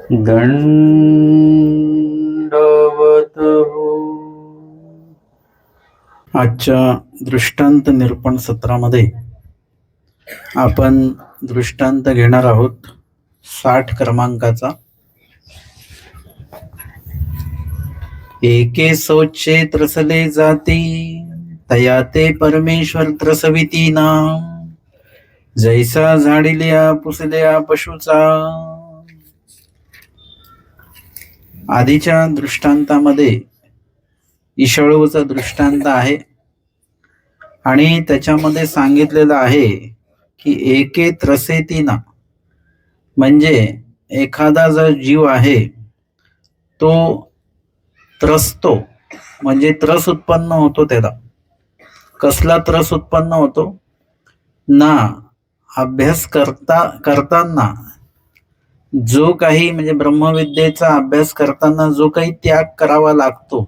दंडवत हो. आजच्या दृष्टांत निरूपण सत्रामध्ये आपण दृष्टांत घेणार आहोत 60 क्रमांकाचा. एके सोचे त्रसले जाती, तया ते परमेश्वर त्रसविती ना. जैसा झाडिल्या पुसल्या पशुचा. आधीच्या दृष्टांतामध्ये ईशाळूचा दृष्टांत आहे आणि त्याच्यामध्ये सांगितलेलं आहे की एके त्रसेती ना, म्हणजे एखादा जो जीव आहे तो त्रसतो, म्हणजे त्रस उत्पन्न होतो. त्याला कसला त्रस उत्पन्न होतो ना, अभ्यास करताना जो काही, म्हणजे ब्रह्मविद्येचा अभ्यास करताना जो काही त्याग करावा लागतो,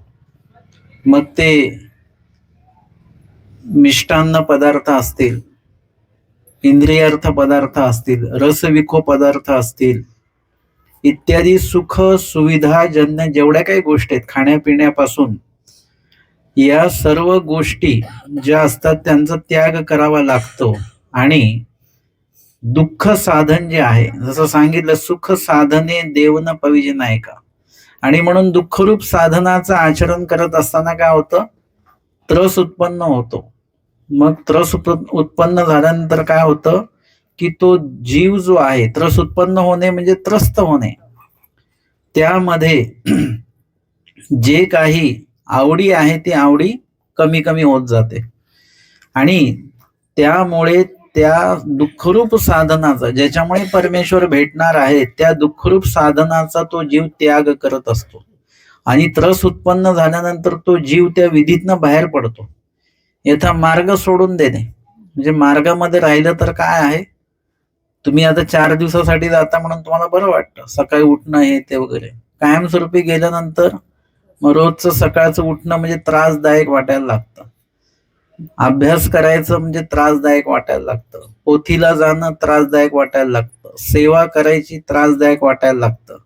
मग ते मिष्टान्न पदार्थ असतील, इंद्रियार्थ पदार्थ असतील, रसविखो पदार्थ असतील, इत्यादी सुख सुविधाजन्य जेवढ्या काही गोष्टी आहेत खाण्यापिण्यापासून, या सर्व गोष्टी ज्या असतात त्यांचा त्याग करावा लागतो. आणि दुःख साधन जे आहे, जसं सांगितलं, सुख साधने देवन पविजे नाही का. आणि म्हणून दुःखरूप साधनाचं आचरण करत असताना काय होतं, त्रस उत्पन्न होतो. मग त्रस उत्पन्न झाल्यानंतर काय होतं की तो जीव जो आहे, त्रस उत्पन्न होणे म्हणजे त्रस्त होणे, त्यामध्ये जे काही आवडी आहे ती आवडी कमी कमी होत जाते. आणि त्यामुळे त्या दुःखरूप साधनाचा, ज्याच्यामुळे परमेश्वर भेटणार आहे, त्या दुःखरूप साधनाचा तो जीव त्याग करत असतो. आणि त्रस उत्पन्न झाल्यानंतर तो जीव त्या विधीतनं बाहेर पडतो. यथा मार्ग सोडून देणे, म्हणजे मार्गामध्ये राहिलं तर काय आहे, तुम्ही आता 4 दिवसासाठी जाता म्हणून तुम्हाला बरं वाटतं, सकाळी उठणं हे ते वगैरे. कायमस्वरूपी गेल्यानंतर मग रोजचं सकाळचं उठणं म्हणजे त्रासदायक वाटायला लागतं. अभ्यास करायचं म्हणजे त्रासदायक वाटायला लागतं. पोथीला जाणं त्रासदायक वाटायला लागतं. सेवा करायची त्रासदायक वाटायला लागतं.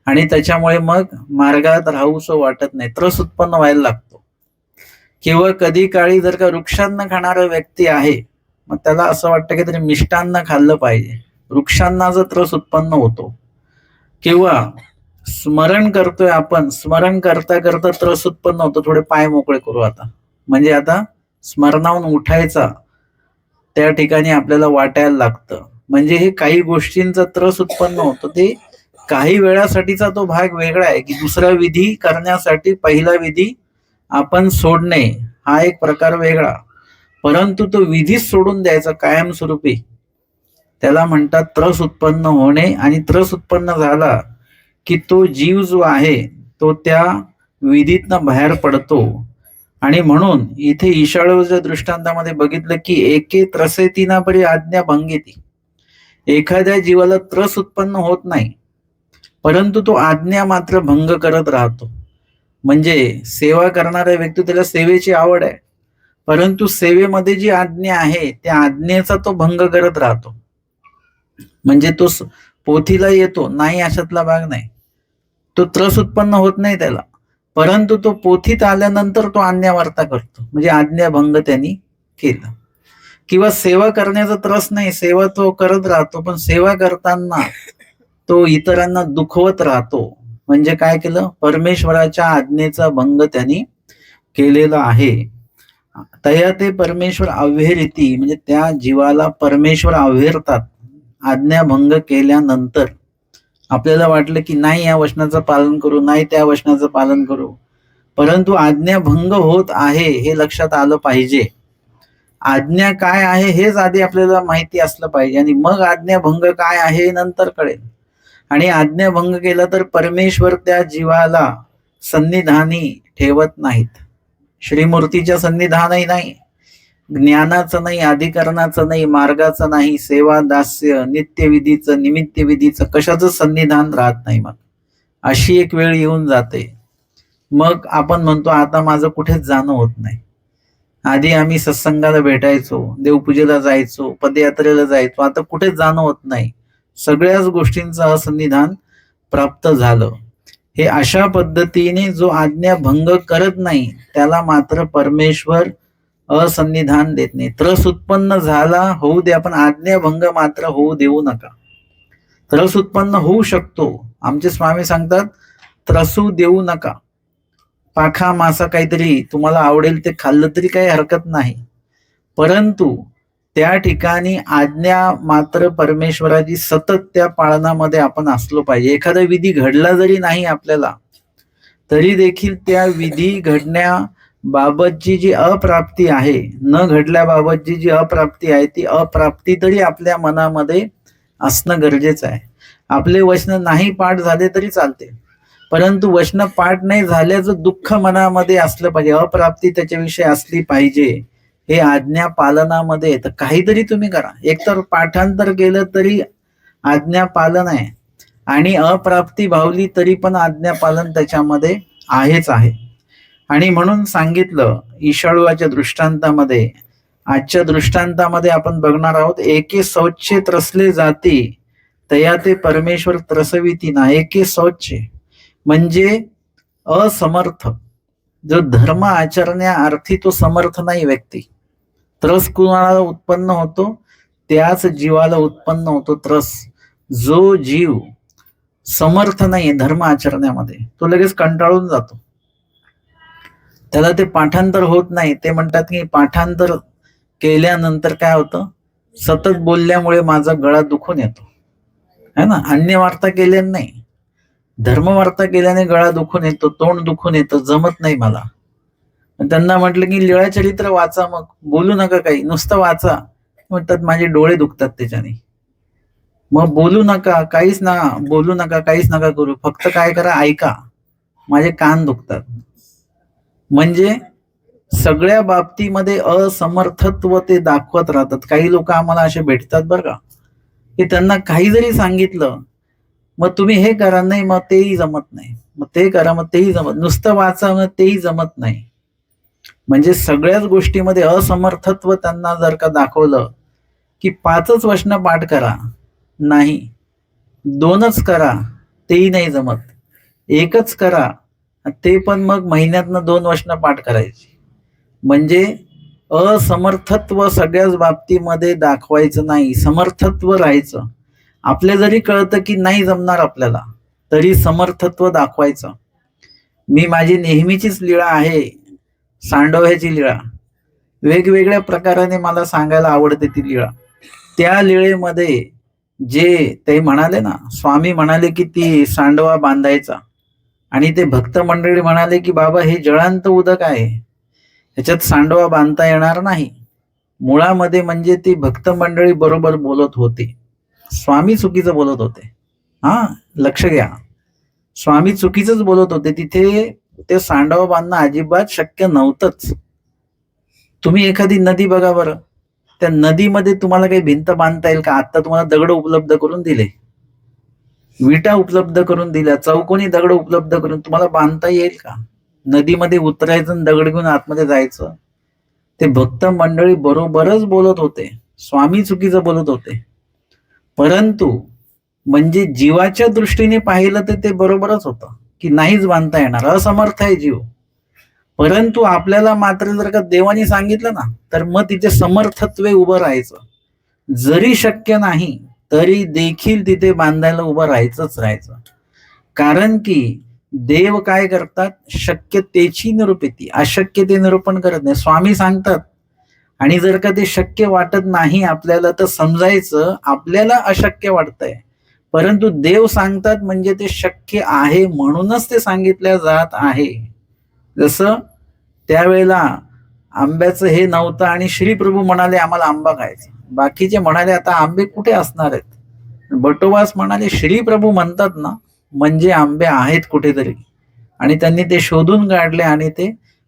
आणि त्याच्यामुळे मग मार्गात राहूसं वाटत नाही, त्रस उत्पन्न व्हायला लागतो. किंवा कधी काळी जर का वृक्षांना खाणारा व्यक्ती आहे, मग त्याला असं वाटतं की तरी मिष्टान्न खाल्लं पाहिजे, वृक्षांनाचा त्रस उत्पन्न होतो. किंवा स्मरण करतोय आपण, स्मरण करता करता त्रस उत्पन्न होतो, थोडे पाय मोकळे करू आता, म्हणजे आता स्मरणावरून उठायचा त्या ठिकाणी आपल्याला वाटायला लागतं. म्हणजे हे काही गोष्टींचा त्रस उत्पन्न होतो. ते काही वेळासाठीचा तो भाग वेगळा आहे की दुसरा विधी करण्यासाठी पहिला विधी आपण सोडणे हा एक प्रकार वेगळा, परंतु तो विधी सोडून द्यायचा कायमस्वरूपी, त्याला म्हणतात त्रस उत्पन्न होणे. आणि त्रस उत्पन्न झाला की तो जीव जो आहे तो त्या विधीतनं बाहेर पडतो. आणि म्हणून इथे ईशाळूच्या दृष्टांतामध्ये बघितलं की एके त्रसेतीना परी आज्ञा भंगेती. एखाद्या जीवाला त्रस उत्पन्न होत नाही, परंतु तो आज्ञा मात्र भंग करत राहतो. म्हणजे सेवा करणारा व्यक्ती, त्याला सेवेची आवड आहे, परंतु सेवेमध्ये जी आज्ञा आहे त्या आज्ञेचा तो भंग करत राहतो. म्हणजे तो पोथीला येतो नाही अशातला भाग नाही, तो त्रस उत्पन्न होत नाही त्याला, परंतु तो पोथीत आल्यानंतर तो आज्ञावार्ता करतो, म्हणजे आज्ञाभंग त्यांनी केलं. किंवा सेवा करण्याचा त्रस नाही, सेवा तो करत राहतो, पण सेवा करताना तो इतरांना दुखवत राहतो. म्हणजे काय केलं, परमेश्वराच्या आज्ञेचा भंग त्यांनी केलेला आहे. तया ते परमेश्वर अव्हेरिती, म्हणजे त्या जीवाला परमेश्वर अव्हेरतात. आज्ञाभंग केल्यानंतर आपल्याला वाटलं की नाही या वचनाचं पालन करू, नाही त्या वचनाचं पालन करू, परंतु आज्ञाभंग होत आहे हे लक्षात आलं पाहिजे. आज्ञा काय आहे हेच आधी आपल्याला माहिती असलं पाहिजे, आणि मग आज्ञाभंग काय आहे नंतर कळेल. आणि आज्ञाभंग केला तर परमेश्वर त्या जीवाला सन्निधानी ठेवत नाहीत. श्रीमूर्तीच्या सन्निधानही नाही, ज्ञानाचं नाही, अधिकरणाचं नाही, मार्गाचं नाही, सेवा दास्य नित्यविधीचं निमित्तविधीचं कशाचं सन्निधान राहत नाही. मग अशी एक वेळ येऊन जाते, मग आपण म्हणतो आता माझं कुठेच जाणं होत नाही. आधी आम्ही सत्संगाला भेटायचो, देवपूजेला जायचो, पदयात्रेला जायचो, आता कुठेच जाणं होत नाही. सगळ्याच गोष्टींचं असन्निधान प्राप्त झालं. हे अशा पद्धतीने जो आज्ञा भंग करत नाही त्याला मात्र परमेश्वर असन्निधान देत नाही. त्रस उत्पन्न झाला होऊ द्या, पण आज्ञाभंग मात्र होऊ देऊ नका. त्रस उत्पन्न होऊ शकतो. आमचे स्वामी सांगतात त्रसू देऊ नका. पाखा मासा काहीतरी तुम्हाला आवडेल ते खाल्लं तरी काही हरकत नाही, परंतु त्या ठिकाणी आज्ञा मात्र परमेश्वराची सतत त्या पाळनामध्ये आपण असलो पाहिजे. एखादा विधी घडला जरी नाही आपल्याला, तरी देखील त्या विधी घडण्याबाबतची जी अप्राप्ती आहे, न घडल्याबाबतची जी अप्राप्ती आहे, ती अप्राप्ती तरी आपल्या मनामध्ये असणं गरजेचं आहे. आपले वचन नाही पाठ झाले तरी चालते, परंतु वचन पाठ नाही झाल्याचं दुःख मनामध्ये असलं पाहिजे, अप्राप्ती त्याच्याविषयी असली पाहिजे. हे आज्ञा पालनामध्ये तर काहीतरी तुम्ही करा. एकतर पाठांतर केलं तरी आज्ञा पालन आहे, आणि अप्राप्ती भावली तरी पण आज्ञा पालन त्याच्यामध्ये आहेच आहे. आणि म्हणून सांगितलं ईशाळूच्या दृष्टांतामध्ये. आजच्या दृष्टांतामध्ये आपण बघणार आहोत, एके शौचे त्रसले जाती तया ते परमेश्वर त्रसविती ना. एके शौचे म्हणजे असमर्थ, जो धर्म आचरण्याअर्थी तो समर्थ नाही व्यक्ती. त्रस कुणाला उत्पन्न होतो? त्याच जीवाला उत्पन्न होतो त्रस. जो जीव समर्थ नाही धर्म आचरण्यामध्ये, तो लगेच कंटाळून जातो. त्याला ते पाठांतर होत नाही. ते म्हणतात की पाठांतर केल्यानंतर काय होतं, सतत बोलल्यामुळे माझा गळा दुखून येतो, है ना. अन्य वार्ता केल्याने नाही, धर्मवार्ता केल्याने गळा दुखून येतो, तोंड दुखून येतं, जमत नाही मला. त्यांना म्हटलं की लीळाचरित्र वाचा, मग बोलू नका काही, नुसतं वाचा. म्हणतात माझे डोळे दुखतात त्याच्याने. मग बोलू नका, काहीच ना बोलू नका, काहीच नका करू, फक्त काय करा, ऐका, माझे कान दुखतात. म्हणजे सगळ्या बाबतीमध्ये असमर्थत्व ते दाखवत राहतात. काही लोक आम्हाला असे भेटतात बरं का, की त्यांना काही जरी सांगितलं, मग तुम्ही हे करा, नाही मग तेही जमत नाही, मग ते करा, मग तेही जमत, नुसतं वाचा, मग तेही जमत नाही. म्हणजे सगळ्याच गोष्टीमध्ये असमर्थत्व त्यांना जर का दाखवलं की 5च वचनं पाठ करा, नाही, 2च करा, तेही नाही जमत, 1च करा, ते पण मग महिन्यातनं 2 वचनं पाठ करायची. म्हणजे असमर्थत्व सगळ्याच बाबतीमध्ये दाखवायचं नाही, समर्थत्व राहायचं. आपले जरी कळतं की नाही जमणार आपल्याला, तरी समर्थत्व दाखवायचं. मी माझी नेहमीचीच लीळा आहे, सांडव्याची लीळा. वेगवेगळ्या प्रकाराने मला सांगायला आवडते ती लीळा. त्या लीळेमध्ये जे ते म्हणाले ना, स्वामी म्हणाले की ती सांडवा बांधायचा, आणि ते भक्त मंडळी म्हणाले की बाबा हे जळांत उदक आहे, ह्याच्यात सांडवा बांधता येणार नाही. मुळामध्ये म्हणजे ती भक्त मंडळी बरोबर बोलत होती, स्वामी चुकीचं बोलत होते. हा, लक्ष घ्या, स्वामी चुकीचंच बोलत होते. तिथे ते सांडव बांधणं अजिबात शक्य नव्हतंच. तुम्ही एखादी नदी बघा बरं, त्या नदीमध्ये तुम्हाला काही भिंत बांधता येईल का? आता तुम्हाला दगड उपलब्ध करून दिले, विटा उपलब्ध करून दिल्या, चौकोनी दगड उपलब्ध करून तुम्हाला बांधता येईल का? नदीमध्ये उतरायचं, दगड घेऊन आतमध्ये जायचं. ते भक्त मंडळी बरोबरच बोलत होते, स्वामी चुकीचं बोलत होते. परंतु म्हणजे जीवाच्या दृष्टीने पाहिलं तर ते बरोबरच होतं की नाहीच बांधता येणार, असमर्थ आहे जीव. परंतु आपल्याला मात्र जर का देवाने सांगितलं ना, तर मग तिथे समर्थत्वे उभं राहायचं. जरी शक्य नाही तरी देखील तिथे बांधायला उभं राहायचं. कारण की देव काय करतात, शक्यतेची निरूपिती, अशक्यते निरूपण करत नाही. स्वामी सांगतात, आणि जर का ते शक्य वाटत नाही आपल्याला, तर समजायचं आपल्याला अशक्य वाटतंय, परंतु देव सांगतात म्हणजे ते शक्य आहे, म्हणूनच ते सांगितल्या जात आहे. जसं त्यावेळेला आंब्याचं हे नव्हतं आणि श्रीप्रभू म्हणाले आम्हाला आंबा खायचा, बाकीचे म्हणाले आता आंबे कुठे असणार आहेत. बटोबास म्हणाले श्रीप्रभू म्हणतात ना, म्हणजे आंबे आहेत कुठेतरी, आणि त्यांनी ते शोधून काढले, आणि ते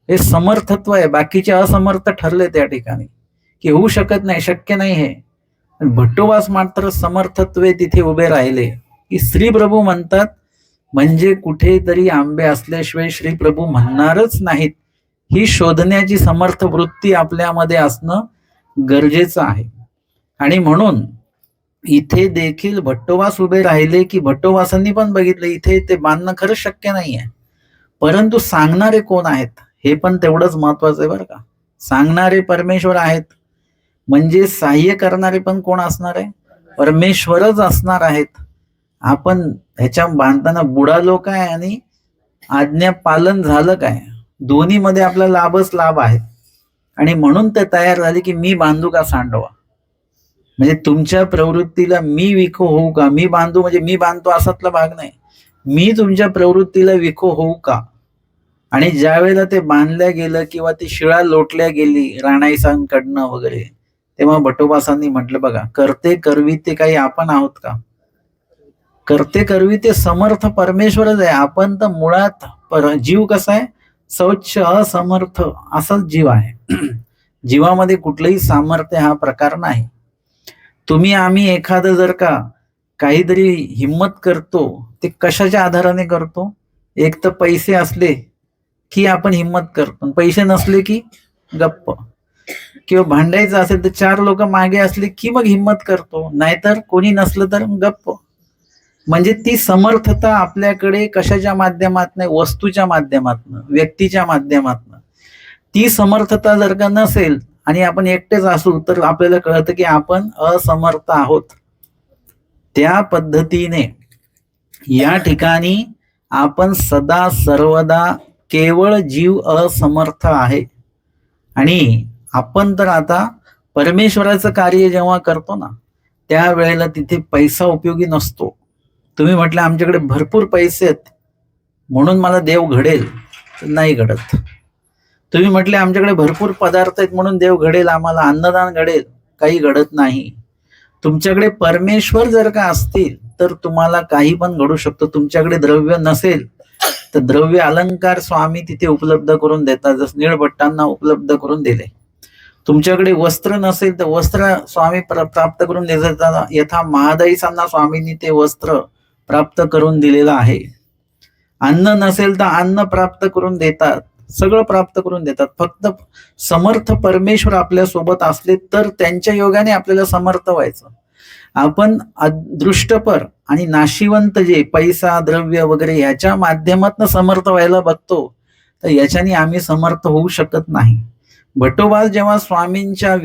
हे समर्थत्व आहे. बाकीचे असमर्थ ठरले त्या ठिकाणी की होऊ शकत नाही, शक्य नाही हे. भट्टोबास मात्र समर्थत्वे तिथे उभे राहिले की श्रीप्रभू म्हणतात म्हणजे कुठेतरी आंबे असल्याशिवाय श्रीप्रभू म्हणणारच नाहीत. ही शोधण्याची समर्थ वृत्ती आपल्यामध्ये असणं गरजेचं आहे. आणि म्हणून इथे देखील भट्टोबास उभे राहिले की भट्टोबासांनी पण बघितलं इथे ते बांधणं खरंच शक्य नाहीये, परंतु सांगणारे कोण आहेत हे पण तेवढंच महत्वाचं आहे बरं का. सांगणारे परमेश्वर आहेत, म्हणजे सहाय्य करणारे पण कोण असणार आहे, परमेश्वरच असणार आहेत. आपण ह्याच्या बांधताना बुडालो काय आणि आज्ञा पालन झालं काय, दोन्ही मध्ये आपला लाभच लाभ आहे. आणि म्हणून ते तयार झाले की मी बांधू का सांडवा, म्हणजे तुमच्या प्रवृत्तीला मी विखो होऊ का, मी बांधू म्हणजे मी बांधतो असातला भाग नाही, मी तुमच्या प्रवृत्तीला विखो होऊ का. आणि ज्या वेळेला ते बांधल्या गेलं किंवा ती शिळा लोटल्या गेली राणाईसांकडनं वगैरे, तेव्हा भटोबासांनी म्हटलं बघा, करते करवी ते काही आपण आहोत का, करते करवी ते समर्थ परमेश्वरच आहे. आपण तर मुळात जीव कसा आहे, स्वच्छ असमर्थ असाच जीव आहे. जीवामध्ये कुठलंही सामर्थ्य हा प्रकार नाही. तुम्ही आम्ही एखादं जर का काहीतरी हिम्मत करतो, ते कशाच्या आधाराने करतो, एक तर पैसे असले की आपण हिम्मत करतो, पैसे नसले की गप्प. किंवा भांडायचं असेल तर 4 लोक मागे असले की मग हिम्मत करतो, नाहीतर कोणी नसलं तर गप्प. म्हणजे ती समर्थता आपल्याकडे कशाच्या माध्यमातून, वस्तूच्या माध्यमातून, व्यक्तीच्या माध्यमातून. ती समर्थता जर का नसेल आणि आपण एकटेच असू तर आपल्याला कळतं की आपण असमर्थ आहोत. त्या पद्धतीने या ठिकाणी आपण सदा सर्वदा केवळ जीव असमर्थ आहे. आणि आपण तर आता परमेश्वराचं कार्य जेव्हा करतो ना, त्यावेळेला तिथे पैसा उपयोगी नसतो. तुम्ही म्हटलं आमच्याकडे भरपूर पैसे आहेत म्हणून मला देव घडेल, नाही घडत. तुम्ही म्हटले आमच्याकडे भरपूर पदार्थ आहेत म्हणून देव घडेल, आम्हाला अन्नदान घडेल, काही घडत नाही. तुमच्याकडे परमेश्वर जर का असतील तर तुम्हाला काही पण घडू शकतो. तुमच्याकडे द्रव्य नसेल तर द्रव्य अलंकार स्वामी तिथे उपलब्ध करून देतात, जसं निळभट्टांना उपलब्ध करून दिले. तुमच्याकडे वस्त्र नसेल तर वस्त्र स्वामी प्राप्त करून देतात, यथा महादाईसांना स्वामींनी ते वस्त्र प्राप्त करून दिलेलं आहे. अन्न नसेल तर अन्न प्राप्त करून देतात, सगळं प्राप्त करून देतात. फक्त समर्थ परमेश्वर आपल्या सोबत असले तर त्यांच्या योगाने आपल्याला समर्थ व्हायचं. आपण दृष्टपर आणि नाशिवंत जे पैसा द्रव्य वगैरे याच्या माध्यमातून समर्थ व्हायला बघतो, तर याच्याने आम्ही समर्थ होऊ शकत नाही. भटोबास जेव्हा स्वामींच्या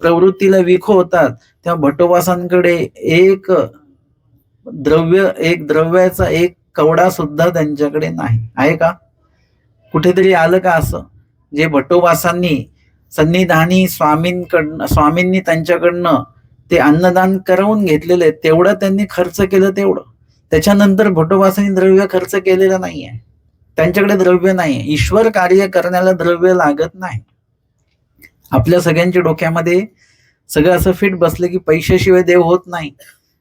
प्रवृत्तीला विखो होतात, तेव्हा भटोबासांकडे एक द्रव्याचा एक कवडा सुद्धा त्यांच्याकडे नाही आहे का. कुठेतरी आलं का असं, जे भटोबासांनी सन्निधानी स्वामींनी त्यांच्याकडनं ते अन्नदान करवून घेतलेले, तेवढं त्यांनी खर्च केलं तेवढं. त्याच्यानंतर भटोबासांनी द्रव्य खर्च केलेलं नाहीये, त्यांच्याकडे द्रव्य नाहीये. ईश्वर कार्य करण्याला द्रव्य लागत नाही. आपल्या सगळ्यांच्या डोक्यामध्ये सगळं असं फिट बसलं की पैशाशिवाय देव होत नाही,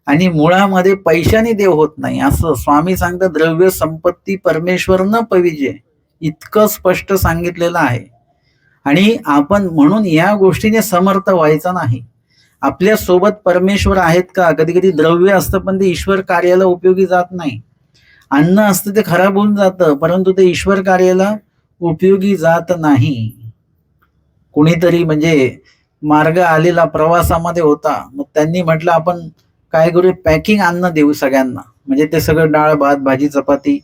आणि मुळामध्ये पैशाने देव होत नाही. असं स्वामी सांगतात, द्रव्य संपत्ती परमेश्वर न पविजे, इतकं स्पष्ट सांगितलेलं आहे. आणि आपण म्हणून या गोष्टीने समर्थ व्हायचं नाही. आपल्या सोबत परमेश्वर आहेत का, कधी कधी द्रव्य असतं पण ते ईश्वर कार्याला उपयोगी जात नाही. अन्न असतं ते खराब होऊन जातं, परंतु ते ईश्वर कार्याला उपयोगी जात नाही. कुणीतरी म्हणजे मार्ग आलेला प्रवासामध्ये होता, मग त्यांनी म्हटलं आपण काय करू, पॅकिंग अन्न देऊ सगळ्यांना, म्हणजे ते सगळं डाळ भात भाजी चपाती,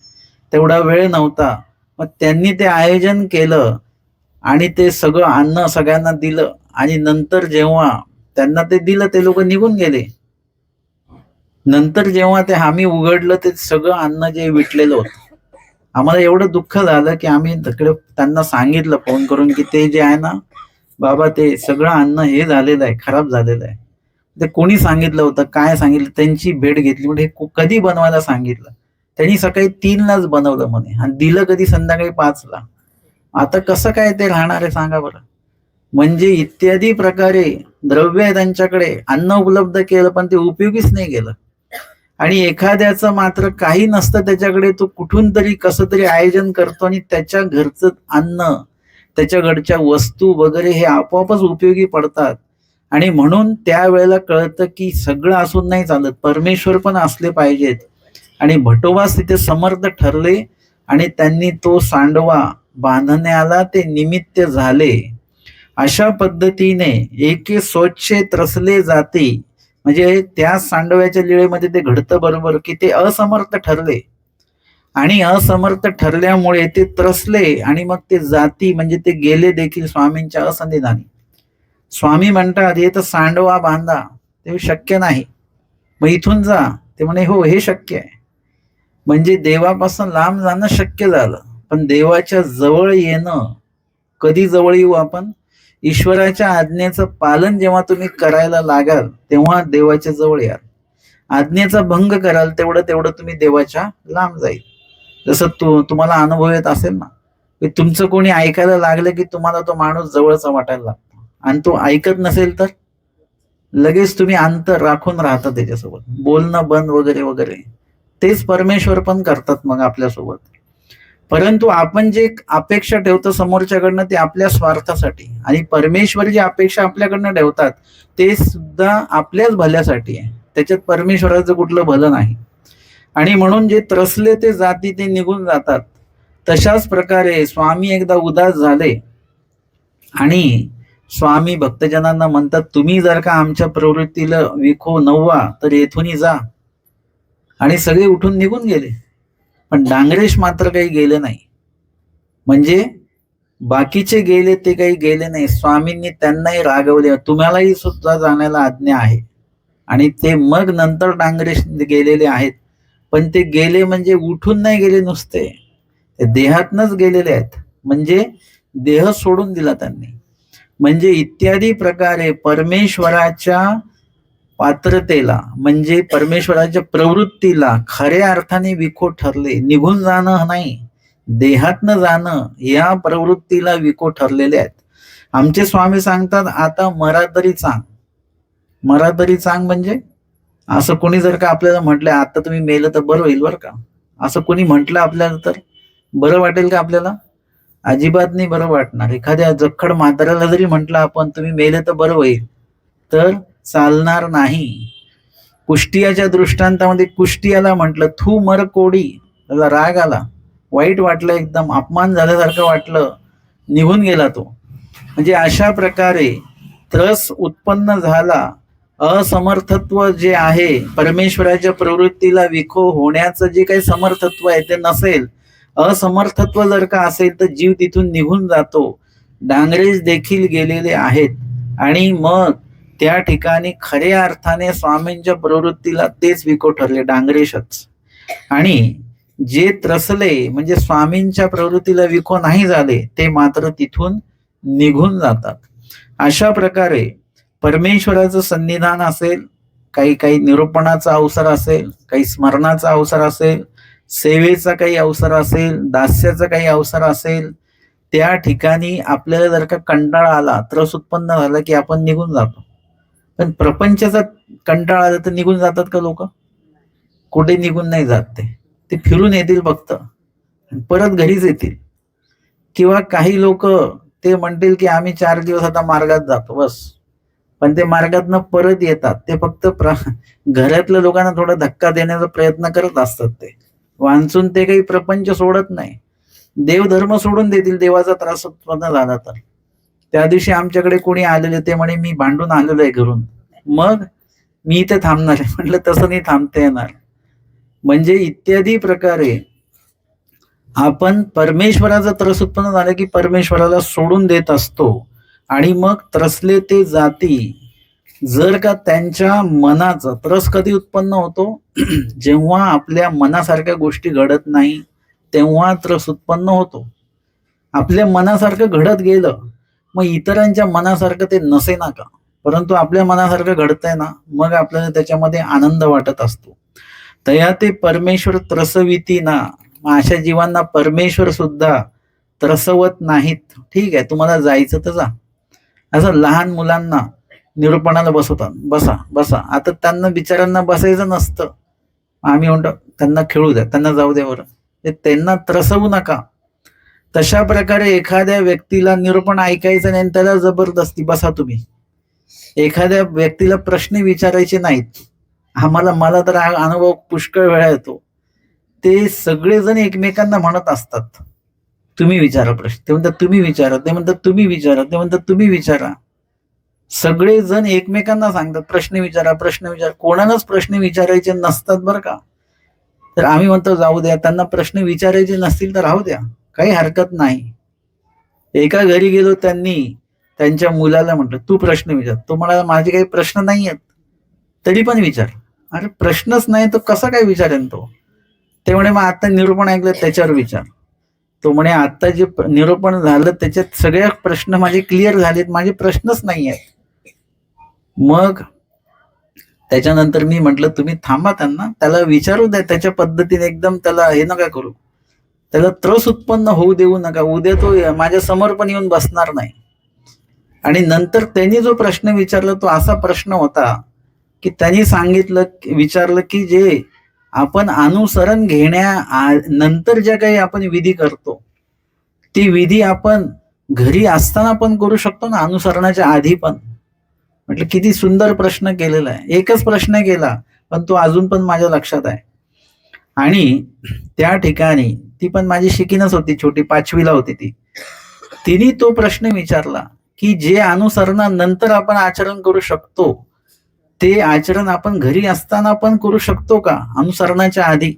तेवढा वेळ नव्हता. मग त्यांनी ते आयोजन केलं आणि ते सगळं अन्न सगळ्यांना दिलं, आणि नंतर जेव्हा त्यांना ते दिलं ते लोक निघून गेले. नंतर जेव्हा ते आम्ही उघडलं ते सगळं अन्न जे विटलेलं होतं, आम्हाला एवढं दुःख झालं की आम्ही तिकडे त्यांना सांगितलं फोन करून की ते जे आहे ना बाबा, ते सगळं अन्न हे झालेलं आहे, खराब झालेलं आहे. ते कोणी सांगितलं होतं, काय सांगितलं, त्यांची भेट घेतली. म्हणजे कधी बनवायला सांगितलं, त्यांनी सकाळी 3लाच बनवलं म्हणे, आणि दिलं कधी, संध्याकाळी 5ला. आता कसं काय ते राहणार आहे सांगा बरं. म्हणजे इत्यादी प्रकारे द्रव्य आहे त्यांच्याकडे, अन्न उपलब्ध केलं पण ते उपयोगीच नाही गेलं. आणि एखाद्याचं मात्र काही नसतं त्याच्याकडे, तो कुठून तरी कसं तरी आयोजन करतो आणि त्याच्या घरचं अन्न, त्याच्याकडच्या वस्तू वगैरे हे आपोआपच उपयोगी पडतात. आणि म्हणून त्यावेळेला कळतं की सगळं असून नाही चालत, परमेश्वर पण असले पाहिजेत. आणि भटोबास तिथे समर्थ ठरले आणि त्यांनी तो सांडवा बांधण्याला ते निमित्त झाले. अशा पद्धतीने एके स्वच्छ त्रसले जाते, म्हणजे त्या सांडव्याच्या लीळेमध्ये ते घडतं बरोबर की ते असमर्थ ठरले आणि असमर्थ ठरल्यामुळे ते त्रसले आणि मग ते जाती म्हणजे ते गेले देखील स्वामींच्या असंनिधानी. स्वामी म्हणतात हे तर सांडवा बांधा, ते शक्य नाही, मग इथून जा. ते म्हणे हो हे शक्य आहे. म्हणजे देवापासून लांब जाणं शक्य झालं, पण देवाच्या जवळ येणं कधी जवळ येऊ आपण? ईश्वराच्या आज्ञेचं पालन जेव्हा तुम्ही करायला लागाल तेव्हा देवाच्या जवळ याल. आज्ञेचा भंग कराल तेवढं तेवढं तुम्ही देवाच्या लांब जाईल. जसं तुम्हाला अनुभव येत असेल ना की तुमचं कोणी ऐकायला लागलं की तुम्हाला तो माणूस जवळचा वाटायला लागतो, आणि तो ऐकत नसेल तर लगेच तुम्ही अंतर राखून राहता त्याच्यासोबत, बोलणं बंद वगैरे वगैरे. तेच परमेश्वर पण करतात मग आपल्यासोबत. परंतु आपण जे अपेक्षा ठेवतो समोरच्याकडनं ते आपल्या स्वार्थासाठी, आणि परमेश्वर जी अपेक्षा आपल्याकडनं ठेवतात ते सुद्धा आपल्याच भल्यासाठी आहे. त्याच्यात परमेश्वराचं कुठलं भलं नाही. आणि म्हणून जे त्रसले ते जाती ते निघून जातात. तशाच प्रकारे स्वामी एकदा उदास झाले आणि स्वामी भक्तजनांना म्हणतात, तुम्ही जर का आमच्या प्रवृत्तीला विखो नव्वा तर येथून जा. आणि सगळे उठून निघून गेले, पण डांगरेश मात्र काही गेले नाही. म्हणजे बाकीचे गेले ते काही गेले नाही. स्वामींनी त्यांनाही रागवले, तुम्हालाही सुद्धा जाण्याला आज्ञा आहे. आणि ते मग नंतर डांगरेश गेलेले आहेत, पण ते गेले म्हणजे उठून नाही गेले नुसते, ते देहातनच गेलेले आहेत. म्हणजे देह सोडून दिला त्यांनी. म्हणजे इत्यादी प्रकारे परमेश्वराच्या पात्रतेला म्हणजे परमेश्वराच्या प्रवृत्तीला खऱ्या अर्थाने विखो ठरले. निघून जाणं नाही, देहातनं जाणं या प्रवृत्तीला विखो ठरलेले आहेत. आमचे स्वामी सांगतात, आता मरा तरी चांग. मरा तरी चांग म्हणजे असं कोणी जर का आपल्याला म्हटलं आता तुम्ही मेलं तर बरं होईल बरं का, असं कोणी म्हटलं आपल्याला तर बरं वाटेल का आपल्याला? अजिबात नाही बरं वाटणार. एखाद्या जखड म्हाताऱ्याला जरी म्हटलं आपण तुम्ही मेले तर बरं होईल, तर चालणार नाही. कुष्टियाच्या दृष्टांतामध्ये कुष्टियाला म्हटलं थू मर कोडी, त्याला राग आला, वाईट वाटलं, एकदम अपमान झाल्यासारखं वाटलं, निघून गेला तो. म्हणजे अशा प्रकारे त्रस उत्पन्न झाला. असमर्थत्व जे आहे, परमेश्वराच्या प्रवृत्तीला विखो होण्याचं जे काही समर्थत्व आहे ते नसेल, असमर्थत्व जर का असेल तर जीव तिथून निघून जातो. डांगरेज देखील गेलेले आहेत आणि मग त्या ठिकाणी खऱ्या अर्थाने स्वामींच्या प्रवृत्तीला तेच विको ठरले, डांगरेशच. आणि जे त्रसले म्हणजे स्वामींच्या प्रवृत्तीला विको नाही झाले ते मात्र तिथून निघून जातात. अशा प्रकारे परमेश्वराचं सन्निधान असेल, काही काही निरूपणाचा अवसर असेल, काही स्मरणाचा अवसर असेल, सेवेचा काही अवसर असेल, दास्याचा काही अवसर असेल, त्या ठिकाणी आपल्याला जर का कंटाळा आला, त्रस उत्पन्न झाला की आपण निघून जातो. पण प्रपंचाचा कंटाळा आला तर निघून जातात का लोक? कुठे निघून नाही जात. ते फिरून येतील फक्त, परत घरीच येतील. किंवा काही लोक ते म्हणतील की आम्ही 4 दिवस आता मार्गात जातो बस, पण ते मार्गातनं परत येतात. ते फक्त घरातल्या लोकांना थोडा धक्का देण्याचा प्रयत्न करत असतात. ते वांचून ते काही प्रपंच सोडत नाही. देवधर्म सोडून देतील देवाचा त्रास उत्पन्न झाला तर. त्या दिवशी आमच्याकडे कोणी आलेले, ते म्हणे मी भांडून आलेलो आहे घरून, मग मी इथे थांबणार आहे. म्हटलं तसं नाही थांबता येणार. म्हणजे इत्यादी प्रकारे आपण परमेश्वराचा त्रस उत्पन्न झाला की परमेश्वराला सोडून देत असतो. आणि मग त्रसले ते जाती जर का त्यांच्या मनाचा त्रस कधी उत्पन्न होतो? जेव्हा आपल्या मनासारख्या गोष्टी घडत नाही तेव्हा त्रस उत्पन्न होतो. आपल्या मनासारखं घडत गेलं, मग इतरांच्या मनासारखं ते नसे ना का, परंतु आपल्या मनासारखं घडतंय ना, मग आपल्याला त्याच्यामध्ये आनंद वाटत असतो. तया ते परमेश्वर त्रसविती ना. अशा जीवांना परमेश्वर सुद्धा त्रसवत नाहीत. ठीक आहे, तुम्हाला जायचं तर जा. असं लहान मुलांना निरूपणाला बसवतात, बसा बसा. आता त्यांना बिचाऱ्यांना बसायचं नसतं, आम्ही म्हणतो त्यांना खेळू द्या, त्यांना जाऊ द्या बरं, त्यांना त्रसवू नका. तशा प्रकारे एखाद्या व्यक्तीला निरूपण ऐकायचं नाही, त्याला जबरदस्ती बसा तुम्ही. एखाद्या व्यक्तीला प्रश्न विचारायचे नाहीत. मला तर अनुभव पुष्कळ वेळा येतो. ते सगळेजण एकमेकांना म्हणत असतात, तुम्ही विचारा प्रश्न. ते म्हणतात तुम्ही विचारा, ते म्हणतात तुम्ही विचारा, ते म्हणतात तुम्ही विचारा. सगळेजण एकमेकांना सांगतात प्रश्न विचारा, प्रश्न विचारा. कोणालाच प्रश्न विचारायचे नसतात बरं का. तर आम्ही म्हणतो जाऊ द्या, त्यांना प्रश्न विचारायचे नसतील तर राहू द्या, काही हरकत नाही. एका घरी गेलो, त्यांनी त्यांच्या मुलाला म्हटलं तू प्रश्न विचार. तो म्हणाला माझे काही प्रश्न नाही आहेत. तरी पण विचार. अरे प्रश्नच नाही तर कसा काय विचारेन तो. ते म्हणे मग आता निरूपण ऐकलं त्याच्यावर विचार. तो म्हणे आता जे निरूपण झालं त्याच्यात सगळे प्रश्न माझे क्लिअर झालेत, माझे प्रश्नच नाही आहेत. मग त्याच्यानंतर मी म्हटलं तुम्ही थांबा, त्याला विचारू द्या त्याच्या पद्धतीने, एकदम त्याला हे नका करू, त्याला त्रस उत्पन्न होऊ देऊ नका. उद्या तो माझ्या समोर पण येऊन बसणार नाही. आणि नंतर त्यांनी जो प्रश्न विचारला तो असा प्रश्न होता की त्यांनी विचारलं की जे आपण अनुसरण नंतर ज्या काही आपण विधी करतो, ती विधी आपण घरी असताना पण करू शकतो ना, अनुसरणाच्या आधी पण. म्हटलं किती सुंदर प्रश्न केलेला आहे. एकच प्रश्न केला पण तो अजून पण माझ्या लक्षात आहे. आणि त्या ठिकाणी ती पण माझी शिकीनच होती, छोटी 5वी ला होती ती. तिने तो प्रश्न विचारला की जे अनुसरणानंतर आपण आचरण करू शकतो ते आचरण आपण घरी असताना पण करू शकतो का अनुसरणाच्या आधी.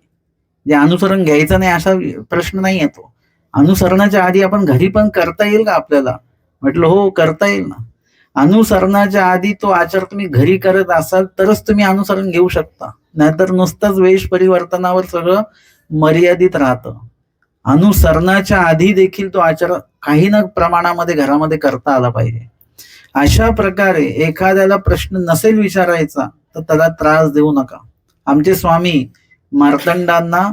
जे अनुसरण घ्यायचं नाही असा प्रश्न नाही येतो. अनुसरणाच्या आधी आपण घरी पण करता येईल का आपल्याला. म्हटलं हो करता येईल ना. अनुसरणाच्या आधी तो आचार तुम्ही घरी करत असाल तरच तुम्ही अनुसरण घेऊ शकता, नाहीतर नुसतंच वेश परिवर्तनावर सगळं मर्यादित राहतं. अनुसरणाच्या आधी देखील तो आचार काही ना प्रमाणामध्ये घरामध्ये करता आला पाहिजे. अशा प्रकारे एखाद्याला प्रश्न नसेल विचारायचा तर त्याला त्रास देऊ नका. आमचे स्वामी मार्तंडांना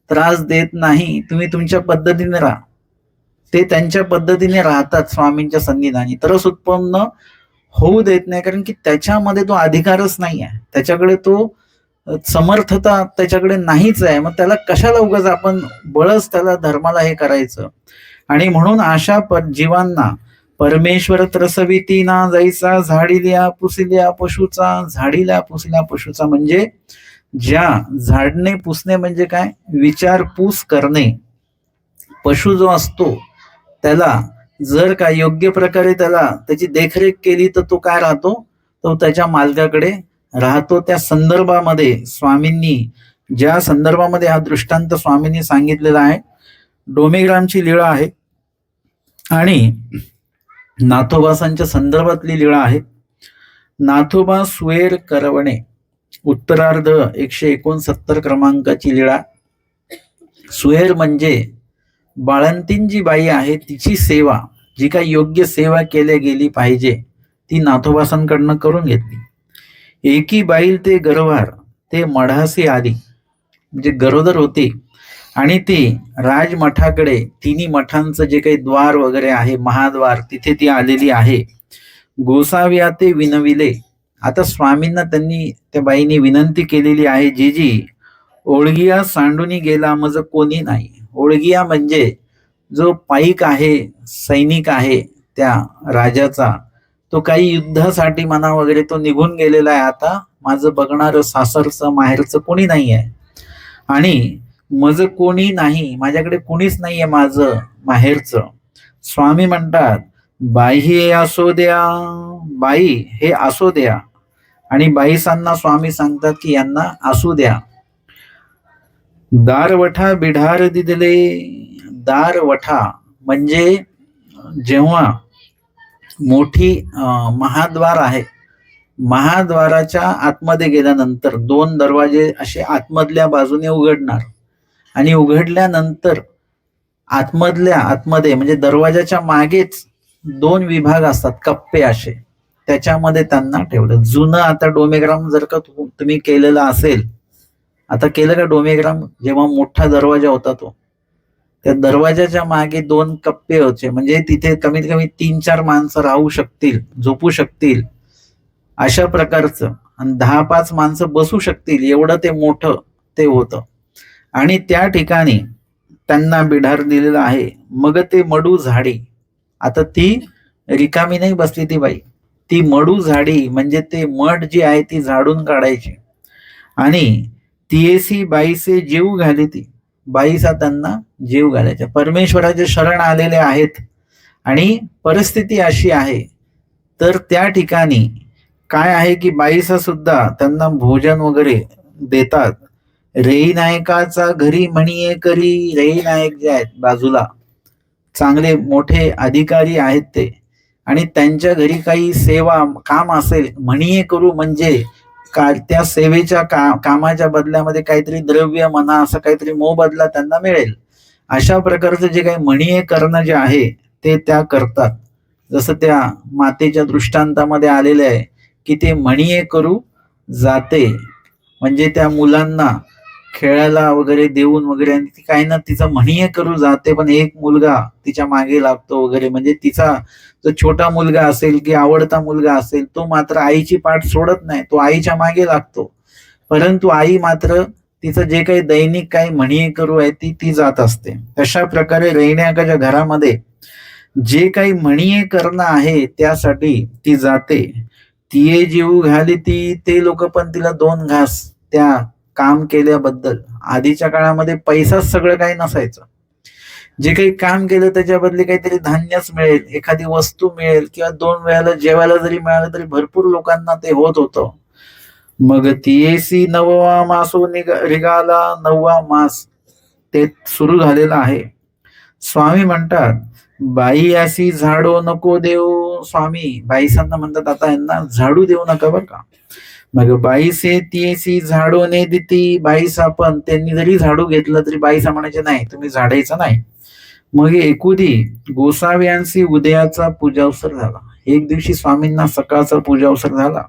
त्रास देत नाही, तुम्ही तुमच्या पद्धतीने राहा. ते त्यांच्या पद्धतीने राहतात स्वामींच्या सन्निधानी, त्रस उत्पन्न होऊ देत नाही, कारण की त्याच्यामध्ये तो अधिकारच नाही आहे, त्याच्याकडे तो समर्थता त्याच्याकडे नाहीच आहे. मग त्याला कशाला उगाच आपण बळच त्याला धर्माला हे करायचं. आणि म्हणून अशा जीवांना परमेश्वर त्रसविती ना जैसा झाडिल्या पुसिल्या पशुचा. झाडिल्या पुसल्या पशुचा म्हणजे ज्या झाडणे पुसणे म्हणजे काय, विचारपूस करणे. पशु जो असतो त्याला जर का योग्य प्रकारे त्याची देखरेख केली तर तो काय राहतो, तो त्याच्या मालकाकडे राहतो. त्या संदर्भामध्ये स्वामींनी ज्या संदर्भामध्ये हा दृष्टांत स्वामींनी सांगितलेला आहे, डोमेग्रामची लीळा आहे आणि नाथोबासांच्या संदर्भातली लीळा आहे. नाथोबा सुएर करवणे, उत्तरार्ध 169 क्रमांकाची लीळा. सुएर म्हणजे बाळंतीण जी बाई आहे तिची सेवा, जी काही योग्य सेवा केल्या गेली पाहिजे ती नाथोबासांकडनं करून घेतली. एकी बाईल ते गरवार ते मढासी आली, म्हणजे गरोदर होती आणि ती राजमठाकडे, तिन्ही मठांचं जे काही द्वार वगैरे आहे, महाद्वार, तिथे ती आलेली आहे. गोसाव्या ते विनविले. आता स्वामींना त्यांनी त्या बाईने विनंती केलेली आहे, जीजी ओळगिया सांडूनी गेला मज कोणी नाही. ओळगिया म्हणजे जो पाईक आहे, सैनिक आहे त्या राजाचा, तो काही युद्धासाठी म्हणा वगैरे तो निघून गेलेला आहे. आता माझं बघणारं सासरचं माहेरचं कोणी नाही आहे आणि मज कोणी नाही, माझ्याकडे कोणीच नाहीये माझं माहेरचं. स्वामी म्हणतात बाई हे असो द्या, बाई हे असो द्या. आणि बाईसांना स्वामी सांगतात की यांना असू द्या. दारवठा बिढार दिदले. दारवठा म्हणजे जेव्हा मोठी महाद्वार आहे, महाद्वाराच्या आतमध्ये गेल्यानंतर 2 दरवाजे असे आतमधल्या बाजूने उघडणार आणि उघडल्यानंतर आतमध्ये म्हणजे दरवाजाच्या मागेच 2 विभाग असतात, कप्पे असे, त्याच्यामध्ये त्यांना ठेवलं. जुनं आता डोमेग्राम जर का तुम्ही केलेला असेल, आता केलं का डोमेग्राम, जेव्हा मोठा दरवाजा होता तो, त्या दरवाजाच्या मागे 2 कप्पे होते, म्हणजे तिथे कमीत कमी 3-4 माणसं राहू शकतील, झोपू शकतील अशा प्रकारचं, आणि 10-5 माणसं बसू शकतील एवढं ते मोठं ते होतं. आणि त्या ठिकाणी त्यांना बिढार दिलेला आहे. मग ते मडू झाडी, आता ती रिकामी नाही बसली ती बाई, ती मडू झाडी म्हणजे ते मठ जी आहे ती झाडून काढायची. आणि तियेसी बाईसे जीव घाली, ती बाईसा त्यांना जीव घालायचा. परमेश्वराचे शरण आलेले आहेत आणि परिस्थिती अशी आहे तर त्या ठिकाणी काय आहे की बाईसा सुद्धा त्यांना भोजन वगैरे देतात. रेई नायकाचा घरी म्हणीये करी, रेई नायक जे आहेत बाजूला चांगले मोठे अधिकारी आहेत ते, आणि त्यांच्या घरी काही सेवा काम असेल म्हणीये करू म्हणजे त्या सेवेच्या कामाच्या बदल्यामध्ये काहीतरी द्रव्य म्हणा, असं काहीतरी मोबदला त्यांना मिळेल. अशा प्रकारचं जे काही म्हणीये करणं जे आहे ते त्या करतात. जसं त्या मातेच्या दृष्टांतामध्ये आलेलं आहे की ते म्हणीये करू जाते, म्हणजे त्या मुलांना खेळायला वगैरे देऊन वगैरे, आणि ती काही ना तिचं म्हणीये करू जाते, पण एक मुलगा तिच्या मागे लागतो वगैरे. म्हणजे तिचा जो छोटा मुलगा असेल की आवडता मुलगा असेल तो मात्र आईची पाठ सोडत नाही, तो आईच्या मागे लागतो. परंतु आई मात्र तिचं जे काही दैनिक काही म्हणीये करू आहे ती जात असते. अशा प्रकारे रैण्याकाच्या घरामध्ये जे काही म्हणीये करणं आहे त्यासाठी ती जाते. तिये जीव घाली ती, ते लोक पण तिला 2 घास त्या काम केल्याबद्दल. आधीच्या काळामध्ये पैसाच सगळं काही नसायचं. जे काही काम केलं त्याच्या बदली काहीतरी धान्यच मिळेल, एखादी वस्तू मिळेल, किंवा 2 वेळाला जेवायला जरी मिळालं तरी भरपूर लोकांना ते होत होतं. मग तियेसी 9वा मासो रिगाला, 9वा मास ते सुरू झालेला आहे. स्वामी म्हणतात बाई अशी झाडो नको देऊ. स्वामी बाईसांना म्हणतात आता यांना झाडू देऊ नका बरं का. मग बाईसे तियेसी झाडो ने दिती. बाईसा पण त्यांनी जरी झाडू घेतलं तरी बाईसा म्हणायचे नाही, तुम्ही झाडायचं नाही. मग एकुदी गोसाव्यांशी उदयाचा पूजावसर झाला. एक दिवशी स्वामींना सकाळचा पूजावसर झाला.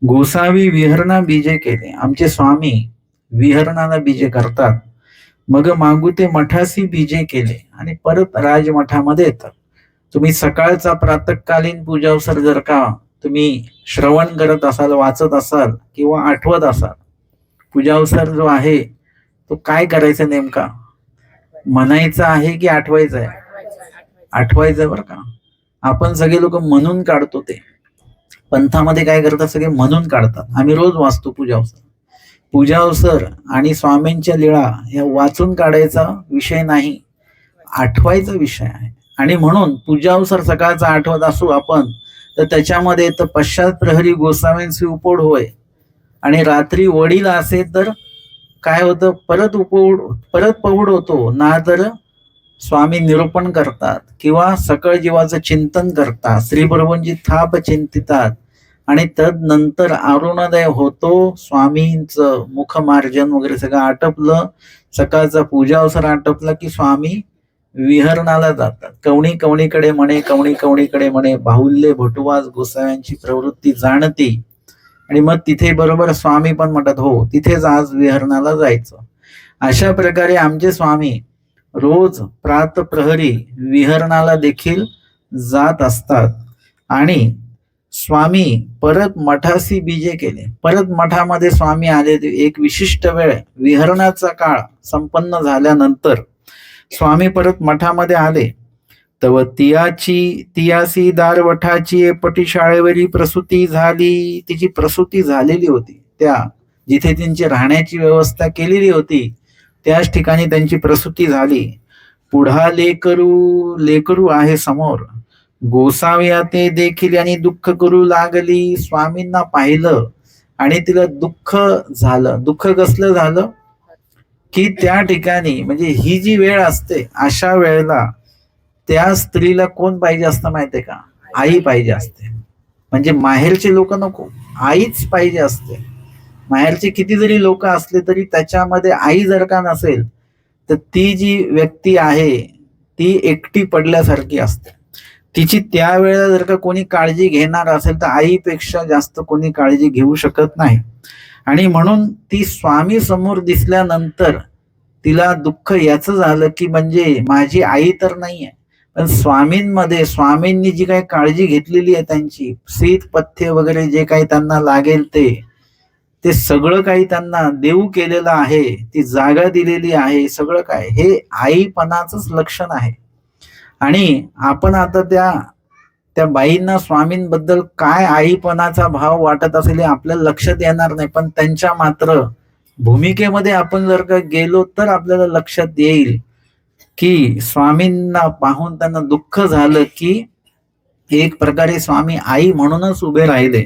गोसावी विहरणा बीजे केले. आमचे स्वामी विहरणाला बीजे करतात. मग मागू ते मठासी बीजे केले आणि परत राजमठामध्ये येतात. तुम्ही सकाळचा प्रातःकालीन पूजावसर जर का तुम्ही श्रवण करत असाल, वाचत असाल किंवा आठवत असाल, पूजावसर जो आहे तो काय करायचं नेमका, म्हणायचा आहे की आठवायचा आहे? आठवायचं बरं का. आपण सगळे लोक म्हणून काढतो. ते पंथामध्ये काय करतात, सगळे म्हणून काढतात. आम्ही रोज वाचतो पूजावसर आणि स्वामींच्या लीळा या वाचून काढायचा विषय नाही, आठवायचा विषय आहे. आणि म्हणून पूजावसर सकाळचा आठवत असू आपण तर त्याच्यामध्ये तर पश्चात प्रहरी गोसाव्यांशी उपोड होय, आणि रात्री वडील असेल तर काय होतं, परत पौड होतो ना, तर स्वामी निरूपण करतात किंवा सकळ जीवाचं चिंतन करतात, श्रीप्रभूंची थाप चिंतितात, आणि तदनंतर अरुणोदय होतो. स्वामींचं मुखमार्जन वगैरे सगळं आटपलं, सकाळचा पूजावसर आटपला की स्वामी विहरणाला जातात. कवणीकडे म्हणे, कवणीकडे म्हणे, बाहुल्य भटुवास गोसाव्यांची प्रवृत्ती जाणती. आणि मग तिथे बरोबर स्वामी पण म्हणतात हो तिथेच आज विहरणाला जायचं. अशा प्रकारे आमचे स्वामी रोज प्रात प्रहरी विहरणाला देखील जात असतात. आणि स्वामी परत मठासी बीजे केले. परत मठामध्ये स्वामी आले. एक विशिष्ट वेळ विहरणाचा काळ संपन्न झाल्यानंतर स्वामी परत मठामध्ये आले. तव तियासी दारवठाची पटी शाळेवरी प्रसूती झाली. तिची प्रसूती झालेली होती. त्या जिथे त्यांची राहण्याची व्यवस्था केलेली होती त्याच ठिकाणी त्यांची प्रसूती झाली. पुढा लेकरू आहे समोर. गोसाव्या ते देखील आणि दुःख करू लागली. स्वामींना पाहिलं आणि तिला दुःख झालं. दुःख कसलं झालं की त्या ठिकाणी म्हणजे ही जी वेळ असते अशा वेळेला त्या स्त्रीला कोण पाहिजे असतं माहितीये का? आई पाहिजे असते. म्हणजे माहेरचे लोक नको, आईच पाहिजे असते. माहेरचे किती जरी लोक असले तरी त्याच्यामध्ये आई जर का नसेल तर ती जी व्यक्ती आहे ती एकटी पडल्यासारखी असते. तिची त्यावेळेला जर का कोणी काळजी घेणार असेल तर आईपेक्षा जास्त कोणी काळजी घेऊ शकत नाही. आणि म्हणून ती स्वामी समोर दिसल्यानंतर तिला दुःख याचं झालं की म्हणजे माझी आई तर नाहीये, पण स्वामींनी जी काही काळजी घेतलेली आहे, त्यांची शीत पथ्य वगैरे जे काही त्यांना लागेल ते सगळं काही त्यांना देऊ केलेलं आहे, ती जागा दिलेली आहे, सगळं काय हे आईपणाचंच लक्षण आहे. आणि आपण आता त्या बाईंना स्वामींबद्दल काय आईपणाचा भाव वाटत असेल हे आपल्याला लक्षात येणार नाही, पण त्यांच्या मात्र भूमिकेमध्ये आपण जर का गेलो तर आपल्याला लक्षात येईल की स्वामींना पाहून त्यांना दुःख झालं की एक प्रकारे स्वामी आई म्हणूनच उभे राहिले.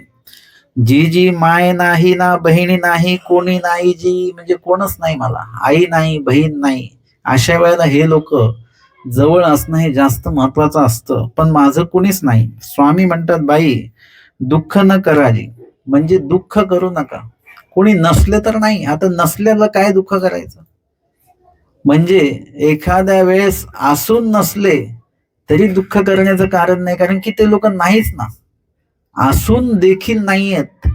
जी जी माय नाही ना बहिणी नाही कोणी नाही, जी म्हणजे कोणच नाही मला, आई नाही बहीण नाही, अशा वेळेला हे लोक जवळ असणं हे जास्त महत्वाचं असतं. पण माझं कुणीच नाही. स्वामी म्हणतात, बाई दुःख न कराजी, म्हणजे दुःख करू नका. कोणी नसले तर नाही, आता नसलेलं काय दुःख करायचं. म्हणजे एखाद्या वेळेस असून नसले तरी दुःख करण्याचं कारण नाही, कारण की ते लोक नाहीच ना. असून देखील नाही आहेत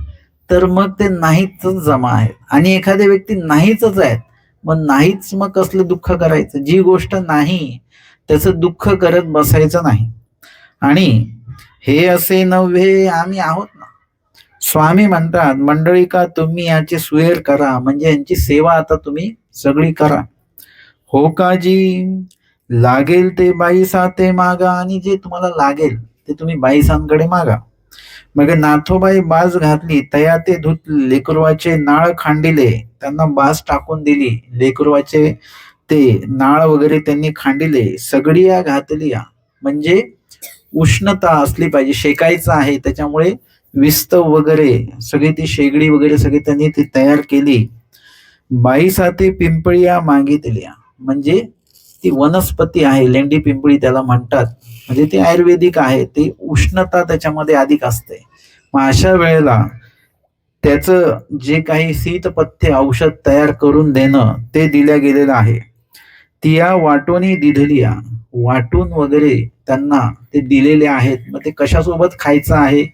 तर मग ते नाहीच जमा आहेत. आणि एखादी व्यक्ती नाहीच आहेत, मग नाहीच, मग कसलं दुःख करायचं. जी गोष्ट नाही त्याचं दुःख करत बसायचं नाही. आणि हे असे नव्हे आम्ही आहोत ना. स्वामी म्हणतात, मंडळी का तुम्ही याची सुहेर करा, म्हणजे यांची सेवा आता तुम्ही सगळी करा. हो काजी लागेल ते बाईसाते मागा, आणि जे तुम्हाला लागेल ते तुम्ही बाईसांकडे मागा. मग नाथोबाई बाज घातली तया ते धुत लेकरुवाचे नाळ खांडिले, त्यांना बाज टाकून दिली. लेकरुवाचे ते नाळ वगैरे त्यांनी खांडिले. सगळी घातली, म्हणजे उष्णता असली पाहिजे, शेकायचं आहे त्याच्यामुळे विस्तव वगैरे सगळी ती शेगडी वगैरे सगळी त्यांनी ती तयार केली. बाईसाते पिंपळीया मागितल्या, म्हणजे ती वनस्पती आहे लेंडी पिंपळी त्याला म्हणतात, म्हणजे ती आयुर्वेदिक आहे, ती उष्णता त्याच्यामध्ये अधिक असते. मग अशा वेळेला त्याचं जे काही शीतपथ्य औषध तयार करून देणं ते दिल्या गेलेलं आहे. तिया वाटोनी दिधलिया, वाटून वगैरे त्यांना ते दिलेले आहेत. मग ते कशासोबत खायचं आहे,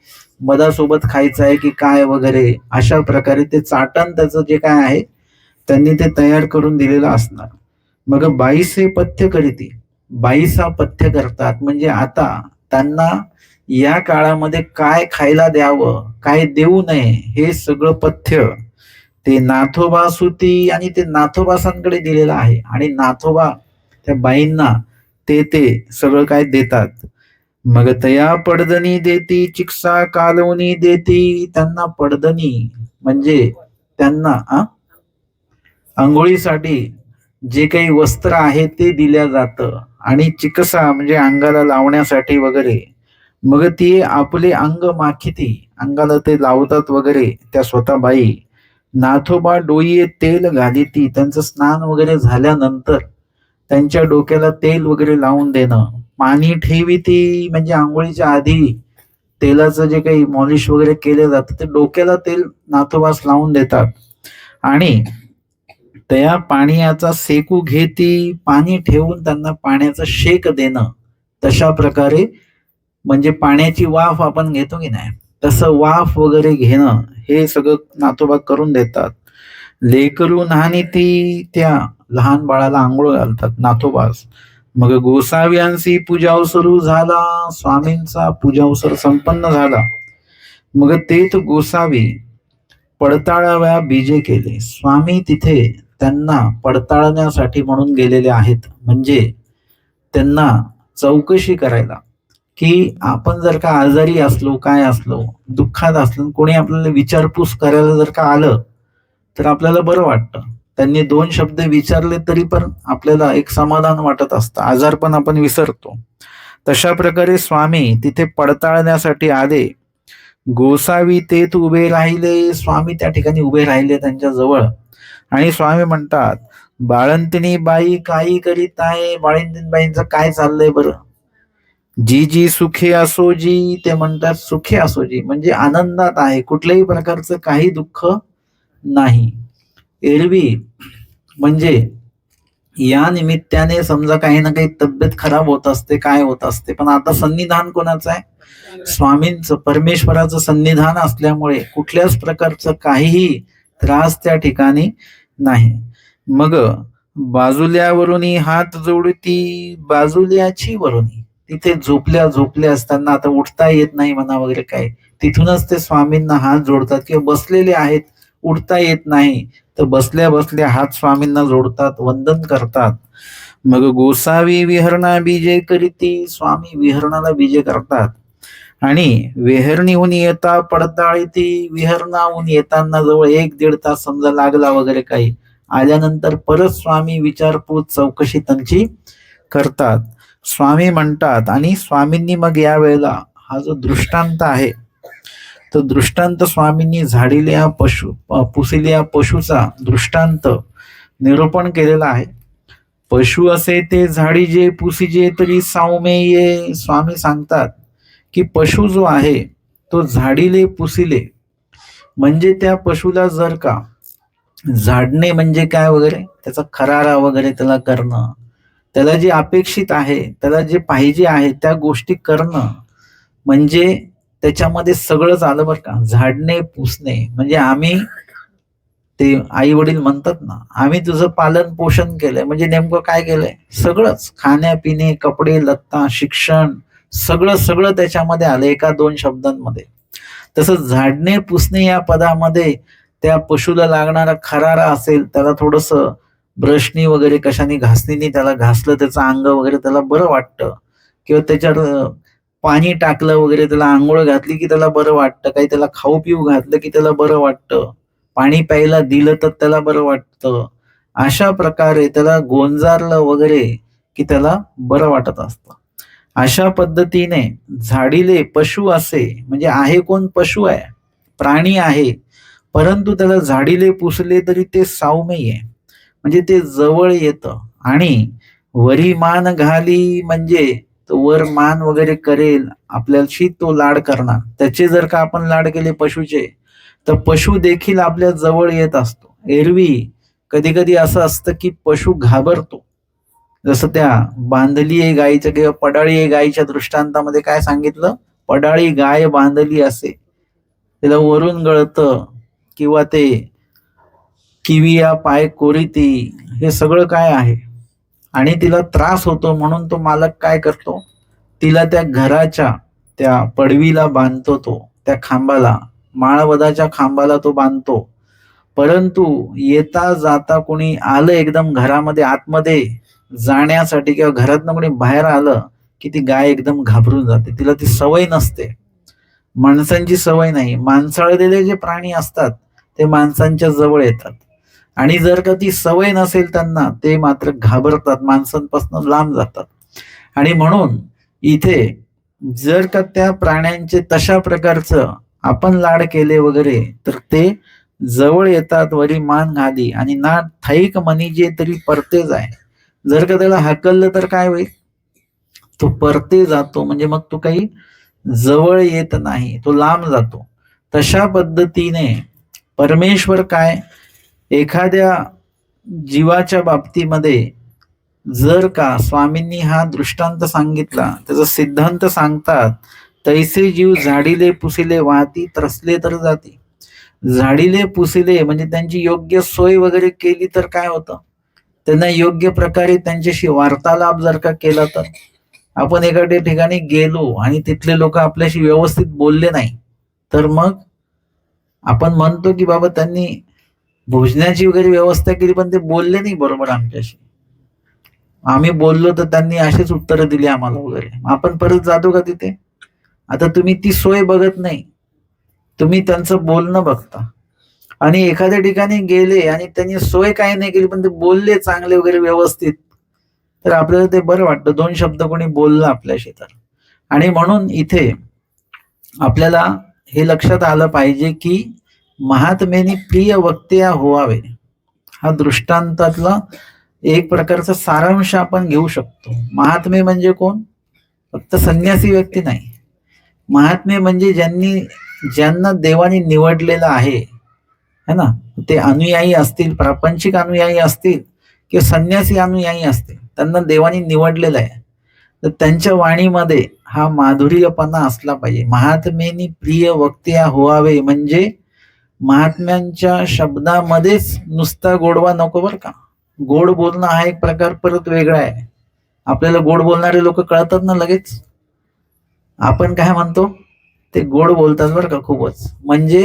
मधासोबत खायचं आहे की काय वगैरे, अशा प्रकारे ते चाटण त्याचं जे काय आहे त्यांनी ते तयार करून दिलेलं असणार. मग बाईसे पथ्य करीती, बाईसा पथ्य करतात, म्हणजे आता त्यांना या काळामध्ये काय खायला द्यावं काय देऊ नये हे सगळं पथ्य ते नाथोबा सुती आणि ते नाथोबासांकडे दिलेलं आहे. आणि नाथोबा त्या बाईंना ते सगळं काय देतात. मग तया पडदणी देती चिक्सा कालवणी देती, त्यांना पडदणी म्हणजे त्यांना आंघोळीसाठी जे काही वस्त्र आहे ते दिल्या जातं, आणि चिकसा म्हणजे अंगाला लावण्यासाठी वगैरे. मग ती आपले अंग माखिती, अंगाला ते लावतात वगैरे त्या स्वतः बाई. नाथोबा डोईये तेल घालीती, त्यांचं स्नान वगैरे झाल्यानंतर त्यांच्या डोक्याला तेल वगैरे लावून देणं. पाणी ठेवीती, म्हणजे आंघोळीच्या आधी तेलाचं जे काही मॉलिश वगैरे केलं जातं ते डोक्याला तेल नाथोबास लावून देतात. आणि त्या पाण्याचा सेकू घेती, पाणी ठेवून त्यांना पाण्याचा शेक देणं. तशा प्रकारे म्हणजे पाण्याची वाफ आपण घेतो की नाही, तसं वाफ वगैरे घेणं हे सगळं नाथोबा करून देतात. लेकरू लहानी ती, त्या लहान बाळाला आंघोळ घालतात नाथोबास. मग गोसाव्यांशी पूजावसरू झाला, स्वामींचा पूजावसर संपन्न झाला. मग तेथ गोसावी पडताळाव्या बीजे केले. स्वामी तिथे त्यांना पडताळण्यासाठी म्हणून गेलेले आहेत, म्हणजे त्यांना चौकशी करायला, की आपण जर का आजारी असलो काय असलो दुःखात असलो कोणी आपल्याला विचारपूस करायला जर का आलं तर आपल्याला बरं वाटतं. त्यांनी दोन शब्द विचारले तरी पण आपल्याला एक समाधान वाटत असतं, आजार पण आपण विसरतो. तशा प्रकारे स्वामी तिथे पडताळण्यासाठी आले. गोसावी तेथ उभे राहिले, स्वामी त्या ठिकाणी उभे राहिले त्यांच्या जवळ. आणि स्वामी म्हणतात, बाळंतिणी बाई काही करीत आहे, बाळंतीण बाईंचं काय चाललंय बरं. जी जी सुखे असोजी, ते म्हणतात सुखे असोजी, म्हणजे आनंदात आहे, कुठल्याही प्रकारचं काही दुःख नाही. एरवी म्हणजे या निमित्ताने समजा काही ना काही तब्येत खराब होत असते, काय होत असते, पण आता सन्निधान कोणाचं आहे, स्वामींचं, परमेश्वराचं सन्निधान असल्यामुळे कुठल्याच प्रकारचं काहीही त्रास त्या ठिकाणी नाही. मग बाजुल्यावरून हात जोडती, बाजुल्याची वरुणी, तिथे झोपल्या असताना आता उठता येत नाही म्हणा वगैरे काय, तिथूनच ते स्वामींना हात जोडतात. किंवा बसलेले आहेत, उठता येत नाही, तर बसल्या बसल्या हात स्वामींना जोडतात, वंदन करतात. मग गोसावी विहरणा बीजे करीती, स्वामी विहरणाला बीजे करतात. आणि विहरणीहून येता पडताळीती, विहरणाहून येताना जवळ 1-1.5 तास समजा लागला वगैरे काही, आल्यानंतर परत स्वामी विचारपूस चौकशी त्यांची करतात. स्वामी म्हणतात, आणि स्वामींनी मग या वेळेला हा जो दृष्टांत आहे तो दृष्टांत स्वामींनी झाडिल्या पुसिल्या पशुचा दृष्टांत निरूपण केलेला आहे. पशु असे ते झाडीजे पुसिजे तरी सावमेये. स्वामी सांगतात की पशु जो आहे तो झाडीले पुसिले म्हणजे त्या पशुला जर का झाडणे म्हणजे काय वगैरे त्याचा खरारा वगैरे त्याला करणं, त्याला जे अपेक्षित आहे, त्याला जे पाहिजे आहे त्या गोष्टी करणं, म्हणजे त्याच्यामध्ये सगळंच आलं बरं का. झाडणे पुसणे म्हणजे आम्ही ते आई वडील म्हणतात ना, आम्ही तुझं पालन पोषण केलंय म्हणजे नेमकं काय केलंय, सगळंच खाण्यापिणे कपडे लत्ता शिक्षण सगळं सगळं त्याच्यामध्ये आलं एका दोन शब्दांमध्ये. तसंच झाडणे पुसणे या पदामध्ये त्या पशुला लागणारा खरारा असेल, त्याला थोडस ब्रशनी वगैरे कशाने घासणीने त्याला घासलं त्याचं अंग वगैरे त्याला बरं वाटतं, किंवा त्याच्यावर पाणी टाकलं वगैरे त्याला आंघोळ घातली की त्याला बरं वाटतं, काही त्याला खाऊ पिऊ घातलं की त्याला बरं वाटतं, पाणी प्यायला दिलं तर त्याला बरं वाटतं. अशा प्रकारे त्याला गोंजारलं वगैरे की त्याला बरं वाटत असतं. अशा पद्धतीने झाडीले पशु असे म्हणजे आहे कोण, पशु आहे, प्राणी आहे, परंतु त्याला झाडीले पुसले तरी ते सावमेय म्हणजे ते जवळ येतं. आणि वरी मान घाली म्हणजे तो वर मान वगैरे करेल, आपल्याशी तो लाड करणार. त्याचे जर का आपण लाड केले पशुचे तर पशु देखील आपल्या जवळ येत असतो. एरवी कधी कधी असं असतं की पशु घाबरतो. जसं त्या बांधली आहे गायीच्या किंवा पडाळी आहे गायीच्या दृष्टांतामध्ये काय सांगितलं, पडाळी गाय बांधली असे, त्याला वरून गळतं किंवा ते किविया पाय कोरिती हे सगळं काय आहे आणि तिला त्रास होतो, म्हणून तो मालक काय करतो, तिला त्या घराच्या त्या पडवीला बांधतो, तो त्या खांबाला माळवदाच्या खांबाला तो बांधतो. परंतु येता जाता कोणी आलं एकदम घरामध्ये आतमध्ये जाण्यासाठी किंवा घरातनं कोणी बाहेर आलं की ती गाय एकदम घाबरून जाते. तिला ती सवय नसते, माणसांची सवय नाही. माणसाळलेले जे प्राणी असतात ते माणसांच्या जवळ येतात आणि जर का ती सवय नसेल त्यांना, ते मात्र घाबरतात, माणसांपासून लांब जातात. आणि म्हणून इथे जर का त्या प्राण्यांचे तशा प्रकारचं आपण लाड केले वगैरे तर ते जवळ येतात, वरी मान घाली आणि ना ठाईक मनीजे तरी परते जाय. जर का त्याला हकललं तर काय होईल, तो परते जातो म्हणजे मग तो काही जवळ येत नाही, तो लांब जातो. तशा पद्धतीने परमेश्वर काय, एखाद्या जीवाच्या बाबतीमध्ये जर का स्वामींनी हा दृष्टांत सांगितला, त्याचा सिद्धांत सांगतात, तैसे जीव झाडीले पुसिले वाहती त्रसले तर जाती. झाडीले पुसिले म्हणजे त्यांची योग्य सोय वगैरे केली तर काय होतं, त्यांना योग्य प्रकारे त्यांच्याशी वार्तालाप जर का केला तर, आपण एखाद्या ठिकाणी गेलो आणि तिथले लोक आपल्याशी व्यवस्थित बोलले नाही तर मग आपण म्हणतो की बाबा त्यांनी भोजनाची वगैरे व्यवस्था केली पण ते बोलले नाही बरोबर आमच्याशी, आम्ही बोललो तर त्यांनी अशीच उत्तरं दिली आम्हाला वगैरे, आपण परत जातो का तिथे. आता तुम्ही ती सोय बघत नाही, तुम्ही त्यांचं बोलणं बघता. आणि एखाद्या ठिकाणी गेले आणि त्यांनी सोय काही नाही केली पण ते बोलले चांगले वगैरे व्यवस्थित, तर आपल्याला ते बरं वाटतं, दोन शब्द कोणी बोललं आपल्याशी तर. आणि म्हणून इथे आपल्याला हे लक्षात आलं पाहिजे की महात्मेने प्रिय वक्त्या होवावे, हा दृष्टांतातला एक प्रकारचा सारांश आपण घेऊ शकतो. महात्मे म्हणजे कोण, फक्त संन्यासी व्यक्ती नाही. महात्मे म्हणजे ज्यांना देवाने निवडलेलं आहे, है ना, ते अनुयायी असतील, प्रापंचिक अनुयायी असतील किंवा संन्यासी अनुयायी असतील, त्यांना देवाने निवडलेलं आहे. तर त्यांच्या वाणीमध्ये हा माधुर्यपणा असला पाहिजे. महात्मेनी प्रिय वक्त्या होवावे म्हणजे महात्म्यांच्या शब्दामध्येच नुसता गोडवा नको बरं का. गोड बोलणं हा एक प्रकार परत वेगळा आहे. आपल्याला गोड बोलणारे लोक कळतात ना लगेच, आपण काय म्हणतो ते गोड बोलतात बरं का खूपच. म्हणजे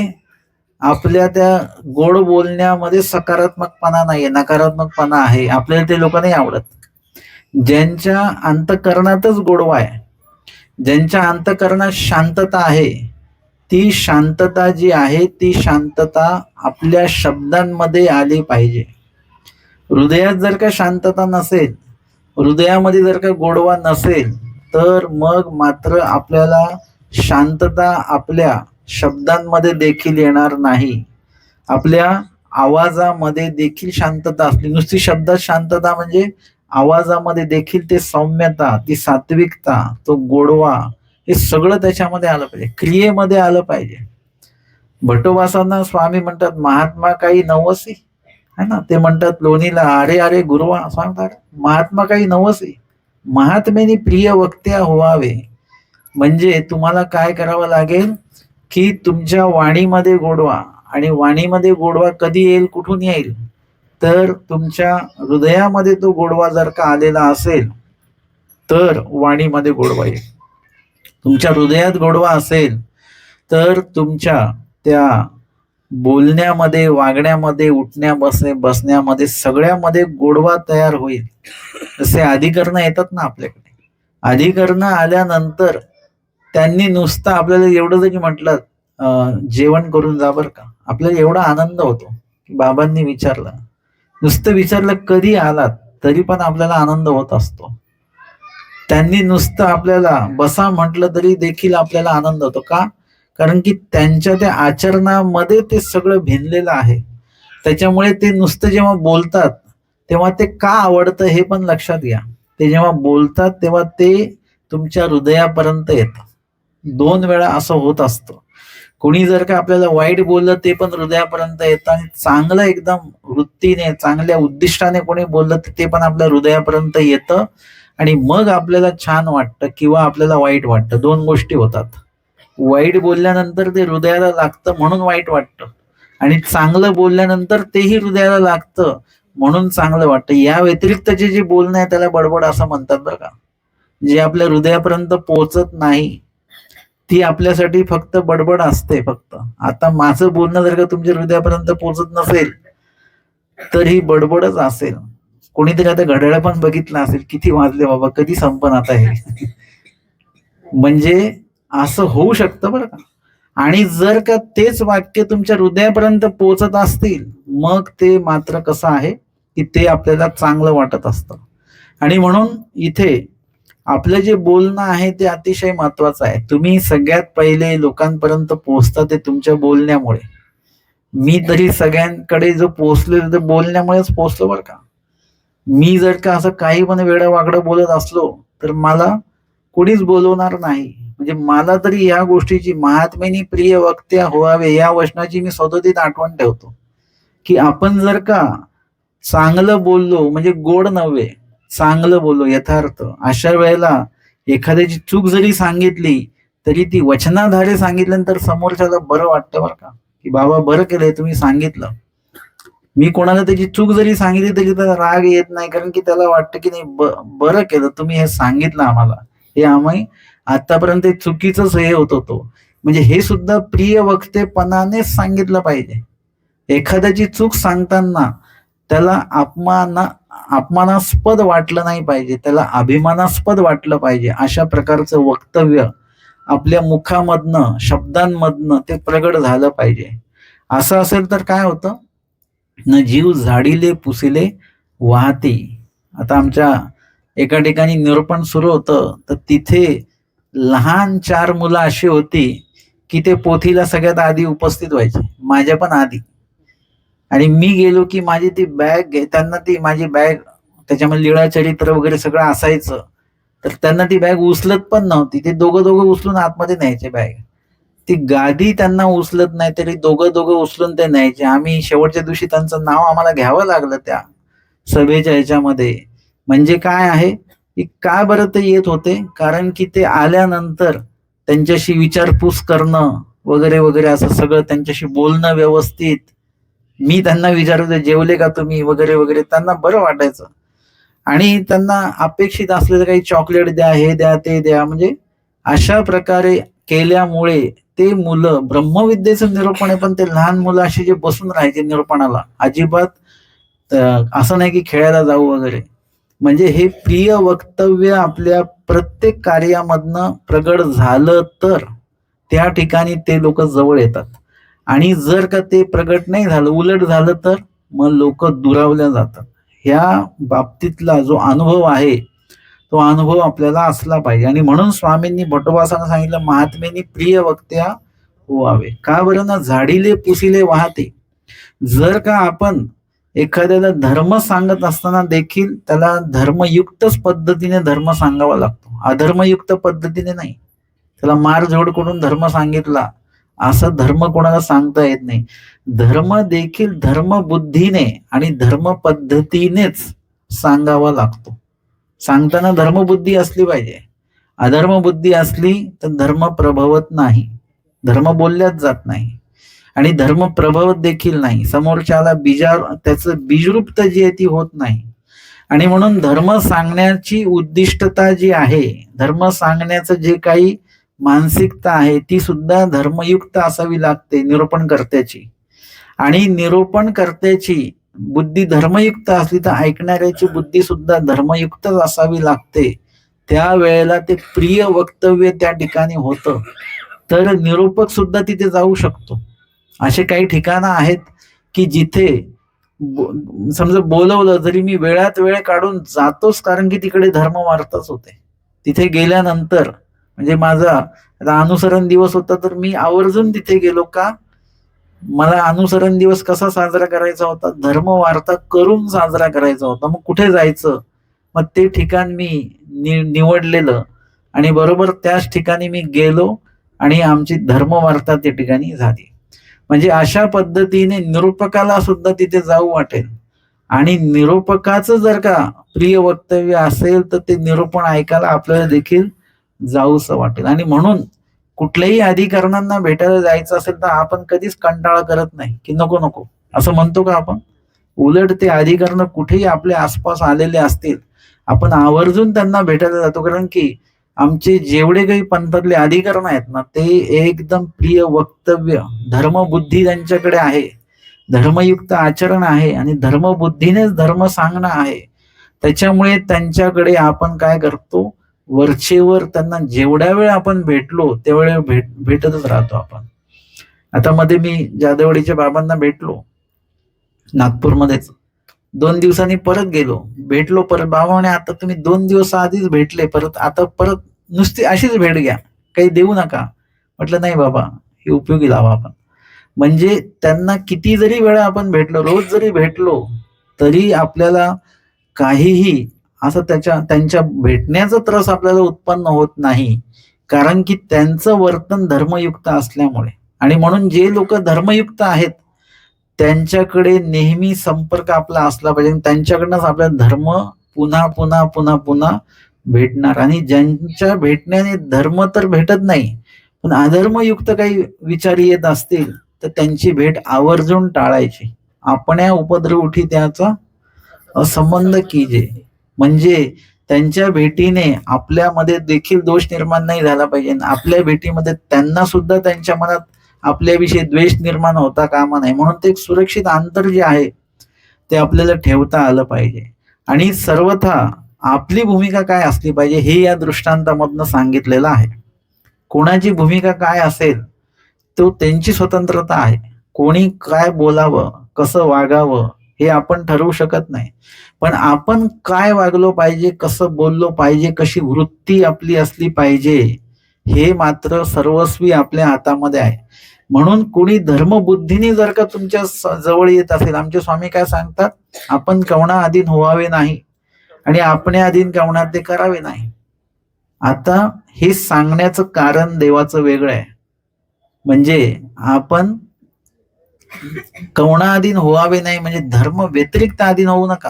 आपल्या त्या गोड बोलण्यामध्ये सकारात्मकपणा नाहीये, नकारात्मकपणा आहे. आपल्याला ते लोक नाही आवडत. ज्यांच्या अंतःकरणातच गोडवा आहे, ज्यांच्या अंतःकरणात शांतता आहे, ती शांतता जी आहे ती शांतता आपल्या शब्दांमध्ये आली पाहिजे. हृदयात जर का शांतता नसेल, हृदयामध्ये जर का गोडवा नसेल, तर मग मात्र आपल्याला शांतता आपल्या शब्दांमध्ये देखील येणार नाही. आपल्या आवाजामध्ये देखील शांतता असली. नुसती शब्दात शांतता म्हणजे आवाजामध्ये देखील ते सौम्यता, ती सात्विकता, तो गोडवा, हे सगळं त्याच्यामध्ये आलं पाहिजे, क्रियेमध्ये आलं पाहिजे. भटोबासांना स्वामी म्हणतात, महात्मा काही नवसी, है ना. ते म्हणतात लोणीला, अरे अरे गुरुवा, सांगतात महात्मा काही नवसी, महात्मेनी प्रिय वक्त्या व्हावे. म्हणजे तुम्हाला काय करावं लागेल की तुमच्या वाणीमध्ये गोडवा, आणि वाणीमध्ये गोडवा कधी येईल, कुठून येईल, तर तुमच्या हृदयामध्ये तो गोडवा जर का आलेला असेल तर वाणीमध्ये गोडवा येईल. तुमच्या हृदयात गोडवा असेल तर तुमच्या त्या बोलण्यामध्ये, वागण्यामध्ये, उठण्या बसण्यामध्ये सगळ्यामध्ये गोडवा तयार होईल. जसे अधिकरण येतात ना आपल्याकडे, अधिकरण आल्यानंतर त्यांनी नुसतं आपल्याला एवढं जरी म्हटलं जेवण करून जा बरं का, आपल्याला एवढा आनंद होतो की बाबांनी विचारलं, नुसतं विचारलं कधी आलात तरी पण आपल्याला आनंद होत असतो. त्यांनी नुसतं आपल्याला बसा म्हटलं तरी देखील आपल्याला आनंद होतो. का? कारण की त्यांच्या त्या आचरणामध्ये ते सगळं भिनलेलं आहे. त्याच्यामुळे ते नुसतं जेव्हा बोलतात तेव्हा ते का आवडतं हे पण लक्षात घ्या. ते जेव्हा बोलतात तेव्हा ते तुमच्या हृदयापर्यंत येतं. 2 वेळा असं होत असतं. कोणी जर का आपल्याला वाईट बोललं ते पण हृदयापर्यंत येतं, आणि चांगलं एकदम वृत्तीने, चांगल्या उद्दिष्टाने कोणी बोललं तर ते पण आपल्या हृदयापर्यंत येतं, आणि मग आपल्याला छान वाटतं किंवा आपल्याला वाईट वाटतं. 2 गोष्टी होतात. वाईट बोलल्यानंतर ते हृदयाला लागतं म्हणून वाईट वाटतं, आणि चांगलं बोलल्यानंतर तेही हृदयाला लागतं म्हणून चांगलं वाटतं. या व्यतिरिक्तचे जे बोलणं आहे त्याला बडबड असं म्हणतात बरं का. जे आपल्या हृदयापर्यंत पोहोचत नाही ती आपल्यासाठी फक्त बडबड असते. फक्त आता माझं बोलणं जर का तुमच्या हृदयापर्यंत पोहोचत नसेल तर ही बडबडच असेल. कोणीतरी आता घड्याळ पण बघितलं असेल, किती वाजले बाबा, कधी संपन आता हे. म्हणजे असं होऊ शकतं बरं का. आणि जर का तेच वाक्य तुमच्या हृदयापर्यंत पोहोचत असतील मग ते मात्र कसं आहे की ते आपल्याला चांगलं वाटत असतं. आणि म्हणून इथे आपलं जे बोलणं आहे ते अतिशय महत्वाचं आहे. तुम्ही सगळ्यात पहिले लोकांपर्यंत पोहोचता ते तुमच्या बोलण्यामुळे. मी तरी सगळ्यांकडे जो पोहोचलो ते बोलण्यामुळेच पोहोचलो बरं का. मी जर का असं काही पण वेडं वाकडं बोलत असलो तर मला कोणीच बोलवणार नाही. म्हणजे मला तरी या गोष्टीची, महात्मेनी प्रिय वक्त्या व्हावे या वचनाची मी सतत आठवण ठेवतो की आपण जर का चांगलं बोललो, म्हणजे गोड नव्हे, चांगलं बोललो यथार्थ, अशा वेळेला एखाद्याची चूक जरी सांगितली तरी ती वचनाधारे सांगितल्यानंतर समोरच्याला बरं वाटतं बरं का, की बाबा बरं केलंय तुम्ही सांगितलं. मी कोणाला त्याची चूक जरी सांगितली तरी त्याला राग येत नाही, कारण की त्याला वाटतं की नाही बरं केलं तुम्ही हे सांगितलं आम्हाला, हे आम्ही आतापर्यंत चुकीचंच हे होत होतो. म्हणजे हे सुद्धा प्रिय वक्तेपणानेच सांगितलं पाहिजे. एखाद्याची चूक सांगताना त्याला अपमानास्पद वाटलं नाही पाहिजे, त्याला अभिमानास्पद वाटलं पाहिजे. अशा प्रकारचं वक्तव्य आपल्या मुखामधनं, शब्दांमधनं ते प्रगट झालं पाहिजे. असं असेल तर काय होतं, न जीव झाडीले पुसिले वाहती. आता आमच्या एका ठिकाणी निरूपण सुरू होतं तर तिथे लहान 4 मुलं अशी होती की ते पोथीला सगळ्यात आधी उपस्थित व्हायचे, माझ्या पण आधी. आणि मी गेलो की माझी ती बॅग त्यांना, ती माझी बॅग त्याच्यामध्ये लीळा चरित्र वगैरे सगळं असायचं, तर त्यांना ती बॅग उचलत पण नव्हती. ते दोघं उचलून आतमध्ये न्यायचे बॅग. ती गादी त्यांना उचलत नाही तरी दोघं उचलून ते न्यायचे. आम्ही शेवटच्या दिवशी त्यांचं नाव आम्हाला घ्यावं लागलं त्या सभेच्या ह्याच्यामध्ये. म्हणजे काय आहे की का बरं ते येत होते, कारण की ते आल्यानंतर त्यांच्याशी विचारपूस करणं वगैरे वगैरे असं सगळं, त्यांच्याशी बोलणं व्यवस्थित. मी त्यांना विचारतो जेवले का तुम्ही वगैरे वगैरे, त्यांना बरं वाटायचं. आणि त्यांना अपेक्षित असलेलं काही चॉकलेट द्या, हे द्या, ते द्या. म्हणजे अशा प्रकारे केल्यामुळे ते मुलं, ब्रह्मविद्येचं निरूपण आहे पण ते लहान मुलं अशी जे बसून राहायचे निरूपणाला, अजिबात असं नाही की खेळायला जाऊ वगैरे. म्हणजे हे प्रिय वक्तव्य आपल्या प्रत्येक कार्यामधनं प्रगट झालं तर त्या ठिकाणी ते लोक जवळ येतात. आणि जर का ते प्रगट नाही झालं, उलट झालं, तर मग लोक दुरावल्या जातात. ह्या बाबतीतला जो अनुभव आहे तो अनुभव आपल्याला असला पाहिजे. आणि म्हणून स्वामींनी भटोबासांना सांगितलं, महात्मेनी प्रिय वक्त्या व्हावे. का बरं ना, झाडीले पुसिले वाहते. जर का आपण एखाद्याला धर्म सांगत असताना देखील त्याला धर्मयुक्तच पद्धतीने धर्म सांगावा लागतो, अधर्मयुक्त पद्धतीने नाही. त्याला मारझोड करून धर्म सांगितला असं धर्म कोणाला सांगता येत नाही. धर्म देखील धर्मबुद्धीने आणि धर्म पद्धतीनेच सांगावा लागतो. सांगताना धर्मबुद्धी असली पाहिजे. अधर्मबुद्धी असली तर धर्म प्रभवत नाही, धर्म बोलल्याच जात नाही आणि धर्म प्रभवत देखील नाही. समोरच्याला त्याचं बीजरूपता जी आहे ती होत नाही. आणि म्हणून धर्म सांगण्याची उद्दिष्टता जी आहे, धर्म सांगण्याचं जे काही मानसिकता आहे ती सुद्धा धर्मयुक्त असावी लागते निरूपणकर्त्याची. आणि निरूपणकर्त्याची बुद्धी धर्मयुक्त असली तर ऐकणाऱ्याची बुद्धी सुद्धा धर्मयुक्तच असावी लागते. त्यावेळेला ते प्रिय वक्तव्य त्या ठिकाणी होतं. तर निरूपक सुद्धा तिथे जाऊ शकतो. असे काही ठिकाणं आहेत की जिथे समजा बोलवलं जरी मी वेळात वेळ काढून जातोच, कारण की तिकडे धर्म वार्ताच होते. तिथे गेल्यानंतर म्हणजे माझा अनुसरण दिवस होता तर मी आवर्जून तिथे गेलो. का? मला अनुसरण दिवस कसा साजरा करायचा होता? धर्म वार्ता करून साजरा करायचा होता. मग कुठे जायचं? मग ते ठिकाण मी निवडलेलं आणि बरोबर त्याच ठिकाणी मी गेलो आणि आमची धर्मवार्ता त्या ठिकाणी झाली. म्हणजे अशा पद्धतीने निरूपकाला सुद्धा तिथे जाऊ वाटेल. आणि निरूपकाचं जर का प्रिय वक्तव्य असेल तर ते निरूपण ऐकायला आपल्याला देखील जाऊसं वाटेल. आणि म्हणून कुठल्याही अधिकाऱ्यांना भेटायला जायचं असेल तर आपण कधीच कंटाळा करत नाही की नको नको असं म्हणतो का आपण? उलट ते अधिकाऱ्यांना कुठेही आपल्या आसपास आलेले असतील आपण आवर्जून त्यांना भेटायला जातो. कारण की आमचे जेवढे काही पंथातले अधिकरण आहेत ना ते एकदम प्रिय वक्तव्य, धर्मबुद्धी त्यांच्याकडे आहे, धर्मयुक्त आचरण आहे आणि धर्मबुद्धीनेच धर्म सांगणं आहे. त्याच्यामुळे त्यांच्याकडे आपण काय करतो, वरचेवर त्यांना जेवढ्या वेळ आपण भेटलो तेवढ्या भेटतच राहतो आपण. आता मध्ये मी जाधववाडीच्या बाबांना भेटलो नागपूरमध्येच. 2 दिवसांनी परत गेलो, भेटलो परत. बाबा म्हणे आता तुम्ही 2 दिवस आधीच भेटले, परत आता परत नुसती अशीच भेट घ्या, काही देऊ नका. म्हटलं नाही बाबा, हे उपयोगी लावा आपण. म्हणजे त्यांना किती जरी वेळा आपण भेटलो, रोज जरी भेटलो तरी आपल्याला काहीही असं त्यांच्या भेटण्याचा त्रास आपल्याला उत्पन्न होत नाही. कारण की त्यांचं वर्तन धर्मयुक्त असल्यामुळे. आणि म्हणून जे लोक धर्मयुक्त आहेत त्यांच्याकडे नेहमी संपर्क आपला असला पाहिजे. त्यांच्याकडनंच आपल्याला धर्म पुन्हा पुन्हा पुन्हा पुन्हा भेटणार. आणि ज्यांच्या भेटण्याने धर्म तर भेटत नाही पण अधर्मयुक्त काही विचार येत असतील तर त्यांची भेट आवर्जून टाळायची. आपण्या उपद्रव उठी त्याचा असंबंध कीजे. म्हणजे त्यांच्या भेटीने आपल्यामध्ये देखील दोष निर्माण नाही झाला पाहिजे. आपल्या भेटीमध्ये त्यांना सुद्धा त्यांच्या मनात आपल्याविषयी द्वेष निर्माण होता कामा नाही. म्हणून ते सुरक्षित अंतर जे आहे ते आपल्याला ठेवता आलं पाहिजे. आणि सर्वथा आपली भूमिका काय असली पाहिजे हे या दृष्टांतामधनं सांगितलेलं आहे. कोणाची भूमिका काय असेल तो त्यांची स्वतंत्रता आहे. कोणी काय बोलावं, कसं वागावं हे आपण ठरवू शकत नाही. पण आपण काय वागलो पाहिजे, कसं बोललो पाहिजे, कशी वृत्ती आपली असली पाहिजे हे मात्र सर्वस्वी आपल्या हातामध्ये आहे. म्हणून कोणी धर्मबुद्धीने जर का तुमच्या जवळ येत असेल, आमचे स्वामी काय सांगतात, आपण कवणा अधीन व्हावे नाही आणि आपणे अधीन कवणा ते करावे नाही. आता हे सांगण्याचं कारण देवाचं वेगळं आहे. म्हणजे आपण कवणाधीन व्हावे नाही म्हणजे धर्म व्यतिरिक्त अधीन होऊ नका.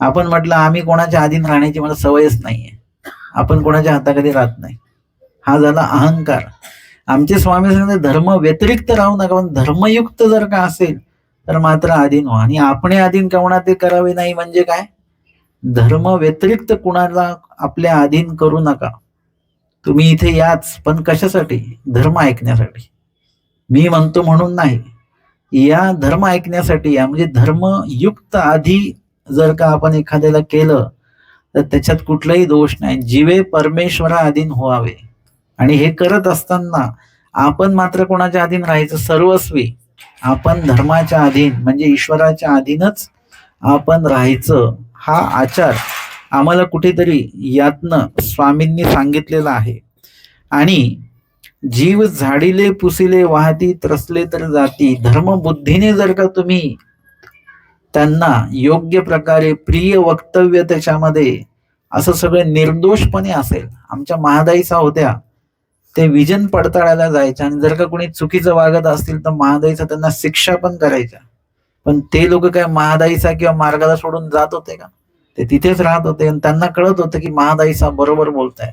आपण म्हटलं आम्ही कोणाच्या अधीन राहण्याची मला सवयच नाहीये, आपण कोणाच्या हाताखाली राहत नाही, हा झाला अहंकार. आमचे स्वामी सांगतात धर्म व्यतिरिक्त राहू नका, पण धर्मयुक्त जर का असेल तर मात्र अधीन व्हा. आणि आपण अधीन कवणा ते करावे नाही म्हणजे काय, धर्म व्यतिरिक्त कुणाला आपल्या अधीन करू नका. तुम्ही इथे याच पण कशासाठी, धर्म ऐकण्यासाठी. मी म्हणतो म्हणून नाही, या धर्म ऐकण्यासाठी या. म्हणजे धर्मयुक्त आधी जर का आपण एखाद्याला केलं तर त्याच्यात कुठलाही दोष नाही. जीवे परमेश्वरा अधीन व्हावे. आणि हे करत असताना आपण मात्र कोणाच्या अधीन राहायचं, सर्वस्वी आपण धर्माच्या अधीन म्हणजे ईश्वराच्या अधीनच आपण राहायचं. हा आचार आम्हाला कुठेतरी यातनं स्वामींनी सांगितलेलं आहे. आणि जीव झाडिले पुसिले वाहती त्रसले तर जाती, धर्मबुद्धीने जर का तुम्ही त्यांना योग्य प्रकारे प्रिय वक्तव्य त्याच्यामध्ये असं सगळं निर्दोषपणे असेल. आमच्या महादाईचा होत्या, ते विजन पडताळायला जायच्या आणि जर का कोणी चुकीचं वागत असतील तर महादाईचा त्यांना शिक्षा पण करायच्या. पण ते लोक काय महादाईचा किंवा मार्गाला सोडून जात होते का? ते तिथेच राहत होते आणि त्यांना कळत होतं की महादाईचा बरोबर बोलतायत.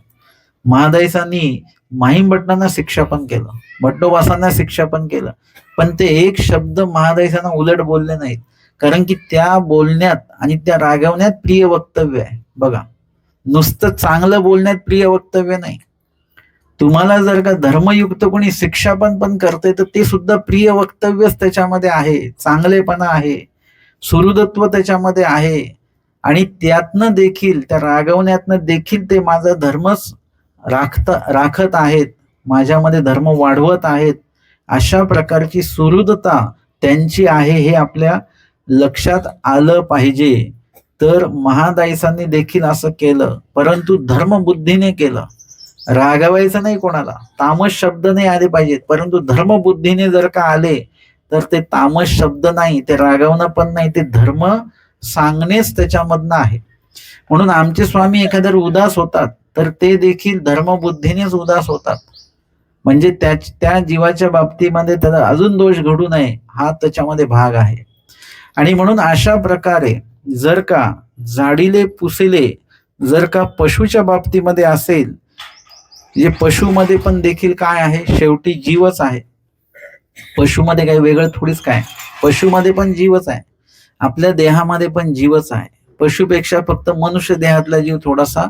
महादाईसांनी माहीम भटनांना शिक्षा पण केलं, भट्टोबासांना शिक्षा पण केलं, पण ते एक शब्द महादाईसांना उलट बोलले नाहीत. कारण की त्या बोलण्यात आणि त्या रागवण्यात प्रिय वक्तव्य आहे. बघा, नुसतं चांगलं बोलण्यात प्रिय वक्तव्य नाही. तुम्हाला जर का धर्मयुक्त कोणी शिक्षा पण करते तर ते सुद्धा प्रिय वक्तव्यच त्याच्यामध्ये आहे, चांगलेपणा आहे, सुहृदत्व त्याच्यामध्ये आहे. आणि त्यातनं देखील, त्या रागवण्यातनं देखील ते माझा धर्मच राखत आहेत, माझ्यामध्ये धर्म वाढवत आहेत, अशा प्रकारची सुहृदता त्यांची आहे हे आपल्या लक्षात आलं पाहिजे. तर महादाईसांनी देखील असं केलं, परंतु धर्मबुद्धीने केलं. रागवायचं नाही कोणाला, तामस शब्द नाही आले पाहिजेत, परंतु धर्मबुद्धीने जर का आले तर ते तामस शब्द नाही, ते रागवणं पण नाही, ते धर्म सांगणेच त्याच्यामधनं आहे. म्हणून आमचे स्वामी एखाद्या उदास होतात तर ते देखील धर्मबुद्धीनेच उदास होतात. म्हणजे त्या जीवाच्या बाबतीमध्ये त्याला अजून दोष घडू नये हा त्याच्यामध्ये भाग आहे. आणि म्हणून अशा प्रकारे जर का झाडिले पुसिले जर का पशुच्या बाबतीमध्ये असेल, म्हणजे पशुमध्ये पण देखील काय आहे, शेवटी जीवच आहे. पशुमध्ये काही वेगळं थोडीच काय, पशुमध्ये पण जीवच आहे, आपल्या देहामध्ये पण जीवच आहे. पशुपेक्षा फक्त मनुष्य देहातला जीव थोडासा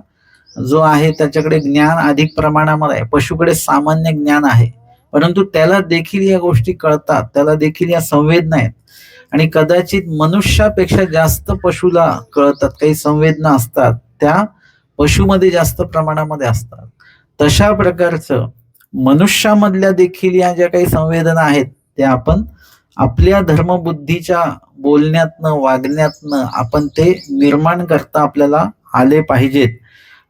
जो आहे त्याच्याकडे ज्ञान अधिक प्रमाणामध्ये आहे. पशुकडे सामान्य ज्ञान आहे, परंतु त्याला देखील या गोष्टी कळतात, त्याला देखील या संवेदना आहेत. आणि कदाचित मनुष्यापेक्षा जास्त पशुला कळतात, काही संवेदना असतात त्या पशुमध्ये जास्त प्रमाणामध्ये असतात. तशा प्रकारचं मनुष्यामधल्या देखील या ज्या काही संवेदना आहेत त्या आपण आपल्या धर्मबुद्धीच्या बोलण्यातनं, वागण्यातनं आपण ते निर्माण करता आपल्याला आले पाहिजेत.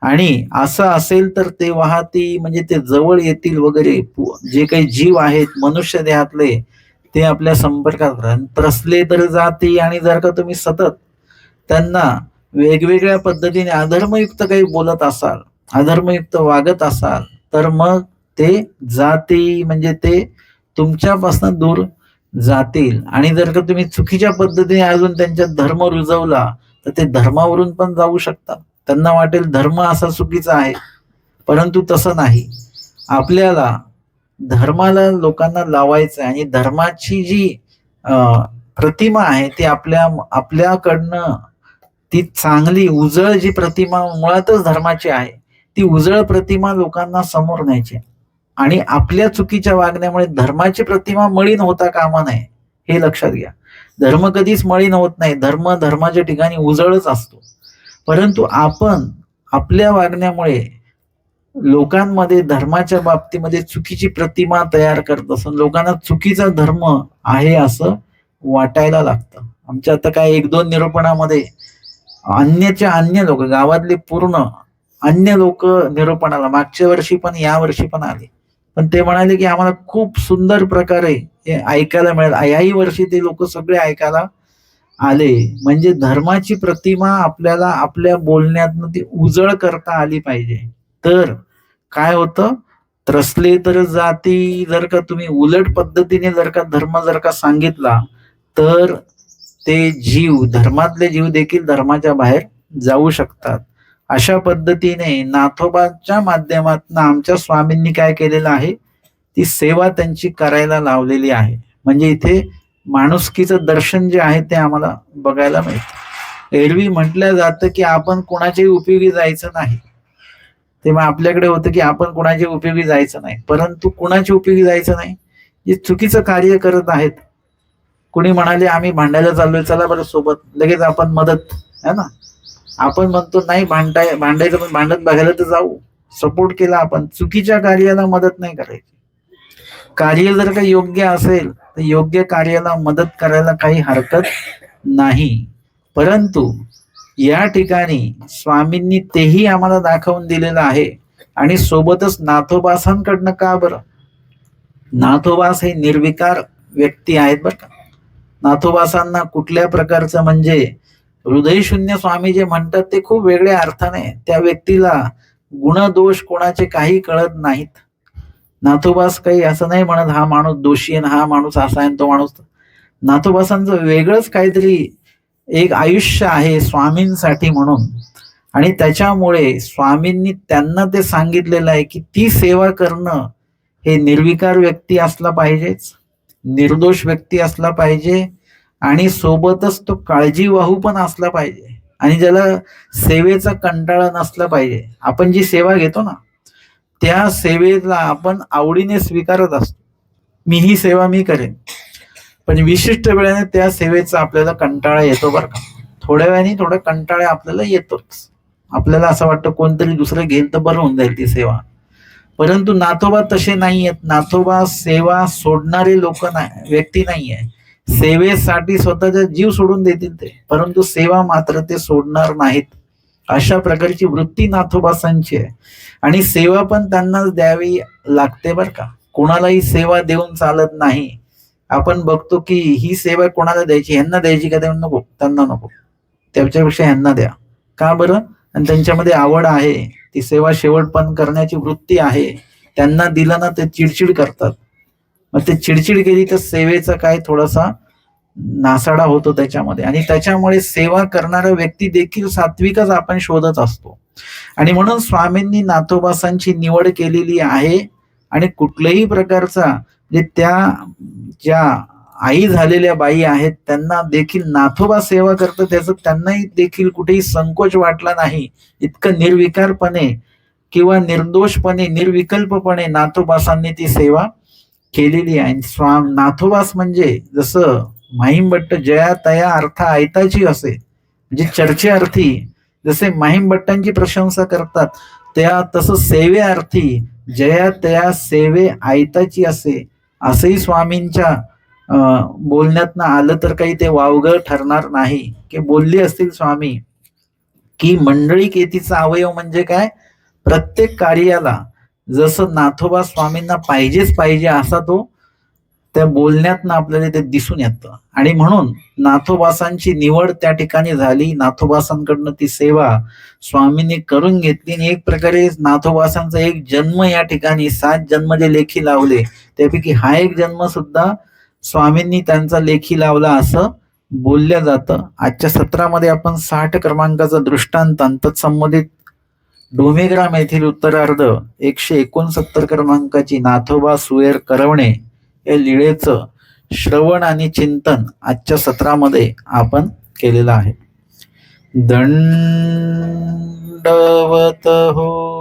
आणि असं असेल तर ते वाहती, म्हणजे ते जवळ येतील वगैरे, जे काही जीव आहेत मनुष्य देहातले ते आपल्या संपर्कात राहतील. त्रसले तर जाती, आणि जर का तुम्ही सतत त्यांना वेगवेगळ्या पद्धतीने अधर्मयुक्त काही बोलत असाल, अधर्मयुक्त वागत असाल, तर मग ते जाती, म्हणजे ते तुमच्यापासून दूर जातील. आणि जर का तुम्ही चुकीच्या पद्धतीने अजून त्यांच्यात धर्म रुजवला तर ते धर्मावरून पण जाऊ शकतात. त्यांना वाटेल धर्म असा चुकीचा आहे, परंतु तसं नाही. आपल्याला धर्माला लोकांना लावायचं आहे, आणि धर्माची जी प्रतिमा आहे ती आपल्याकडनं ती चांगली उजळ जी प्रतिमा मुळातच धर्माची आहे, ती उजळ प्रतिमा लोकांना समोर न्यायची. आणि आपल्या चुकीच्या वागण्यामुळे धर्माची प्रतिमा मळीन होता कामा नये, हे लक्षात घ्या. धर्म कधीच मळीन होत नाही, धर्म धर्माच्या ठिकाणी उजळच असतो. परंतु आपण आपल्या वागण्यामुळे लोकांमध्ये धर्माच्या बाबतीमध्ये चुकीची प्रतिमा तयार करत असून लोकांना चुकीचा धर्म आहे असं वाटायला लागतं. आमच्या आता काय 1-2 निरूपणामध्ये अन्यच्या अन्य लोक, गावातले पूर्ण अन्य लोक निरूपणाला मागच्या वर्षी पण या वर्षी पण आले, पण ते म्हणाले की आम्हाला खूप सुंदर प्रकारे हे ऐकायला मिळेल. याही वर्षी ते लोक सगळे ऐकायला आले. म्हणजे धर्माची प्रतिमा आपल्याला आपल्या बोलण्यातनं ती उजळ करता आली पाहिजे. तर काय होतं, त्रसले तर जाती, जर का तुम्ही उलट पद्धतीने जर का धर्म जर का सांगितला तर ते जीव, धर्मातले जीव देखील धर्माच्या बाहेर जाऊ शकतात. अशा पद्धतीने नाथोबाच्या माध्यमातून आमच्या स्वामींनी काय केलेलं आहे, ती सेवा त्यांची करायला लावलेली आहे. म्हणजे इथे माणुसकीचं दर्शन जे आहे ते आम्हाला बघायला मिळतं. एरवी म्हटलं जातं की आपण कोणाच्याही उपयोगी जायचं नाही, तेव्हा आपल्याकडे होतं की आपण कोणाच्या उपयोगी जायचं नाही. परंतु कोणाच्या उपयोगी जायचं नाही, जे चुकीचं कार्य करत आहेत. कुणी म्हणाले आम्ही भांडायला चाललोय, चला बरं सोबत, लगेच आपण मदत, है ना. आपण म्हणतो नाही भांडायचं, पण भांडत बघायला तर जाऊ, सपोर्ट केला आपण. चुकीच्या कार्याला मदत नाही करायची. कार्य जर का योग्य असेल तर योग्य कार्याला मदत करायला काही हरकत नाही. परंतु या ठिकाणी स्वामींनी तेही आम्हाला दाखवून दिलेलं आहे. आणि सोबतच नाथोबासांकडनं का बरं? नाथोबास हे निर्विकार व्यक्ती आहेत बरं का. नाथोबासांना कुठल्या प्रकारचं म्हणजे हृदयशून्य स्वामी जे म्हणतात ते खूप वेगळ्या अर्थाने, त्या व्यक्तीला गुणदोष कोणाचे काही कळत नाहीत. नाथोबास काही असं नाही म्हणत हा माणूस दोषी आहे, हा माणूस असा आहे, तो माणूस. नाथोबासांचं वेगळंच काहीतरी एक आयुष्य आहे स्वामींसाठी म्हणून. आणि त्याच्यामुळे स्वामींनी त्यांना ते सांगितलेलं आहे की ती सेवा करणं हे निर्विकार व्यक्ती असला पाहिजेच, निर्दोष व्यक्ती असला पाहिजे, आणि सोबतच तो काळजीवाहू पण असला पाहिजे, आणि ज्याला सेवेचा कंटाळा नसला पाहिजे. आपण जी सेवा घेतो ना, त्या सेवेला आपण आवडीने स्वीकारत असतो. मी ही सेवा मी करेन, पण विशिष्ट वेळेने त्या सेवेचा आपल्याला कंटाळा येतो बरं का. थोड्या वेळाने थोडा कंटाळा आपल्याला येतोच. आपल्याला असं वाटतं कोणतरी दुसरं घेईल तर बरं होऊन जाईल ती सेवा. परंतु नाथोबा तसे नाही आहेत. नाथोबा सेवा सोडणारे लोक नाही, व्यक्ती नाही आहे. सेवेसाठी स्वतःचा जीव सोडून देतील ते, परंतु सेवा मात्र ते सोडणार नाहीत. अशा प्रकारची वृत्ती नाथोबासांची आहे. आणि सेवा पण त्यांनाच द्यावी लागते बरं का. कोणालाही सेवा देऊन चालत नाही. आपण बघतो की ही सेवा कोणाला द्यायची, ह्यांना द्यायची का, त्यांना नको, त्यांना नको, त्याच्यापेक्षा ह्यांना द्या. का बरं? आणि त्यांच्यामध्ये आवड आहे, ती सेवा शेवटपर्यंत करण्याची वृत्ती आहे. त्यांना दिलं ना ते चिडचिड करतात. मग ते चिडचिड केली तर सेवेचा काय थोडासा नासाडा होतो त्याच्यामध्ये. आणि त्याच्यामुळे सेवा करणारा व्यक्ती देखील सात्विकच आपण शोधत असतो. आणि म्हणून स्वामींनी नाथोबासांची निवड केलेली आहे. आणि कुठल्याही प्रकारचा जे त्या ज्या आई झालेल्या बाई आहेत त्यांना देखील नाथोबा सेवा करतं, त्याचं त्यांनाही देखील कुठेही संकोच वाटला नाही. इतकं निर्विकारपणे किंवा निर्दोषपणे, निर्विकल्पपणे नाथोबासांनी ती सेवा केलेली आहे. नाथोबास म्हणजे जसं माहीमभट्ट जया तया अर्थ आयताची असे, म्हणजे चर्चेअर्थी जसे माहीमभट्टांची प्रशंसा करतात, त्या तसं सेवेअर्थी जया तया सेवे आयताची असे, असंही स्वामींच्या बोलण्यातनं आलं तर काही ते वावगं ठरणार नाही. की बोलले असतील स्वामी की मंडळी केतीचा अवयव म्हणजे काय, प्रत्येक कार्याला जसं नाथोबा स्वामींना पाहिजेच पाहिजे असा तो त्या बोलण्यातनं आपल्याला ते दिसून येतं. आणि म्हणून नाथोबासांची निवड त्या ठिकाणी झाली. नाथोबासांकडनं ती सेवा स्वामींनी करून घेतली. आणि एक प्रकारे नाथोबासांचा एक जन्म या ठिकाणी, 7 जन्म जे लेखी लावले त्यापैकी हा एक जन्म सुद्धा स्वामींनी त्यांचा लेखी लावला असं बोलल्या जातं. आजच्या सत्रामध्ये आपण 60 क्रमांकाचा दृष्टांत तत्संबंधित डोमेग्राम येथील उत्तरार्ध 169 क्रमांकाची नाथोबा सुएर करवणे या लीळेचं श्रवण आणि चिंतन आजच्या सत्रामध्ये आपण केलेलं आहे. दंडवत हो.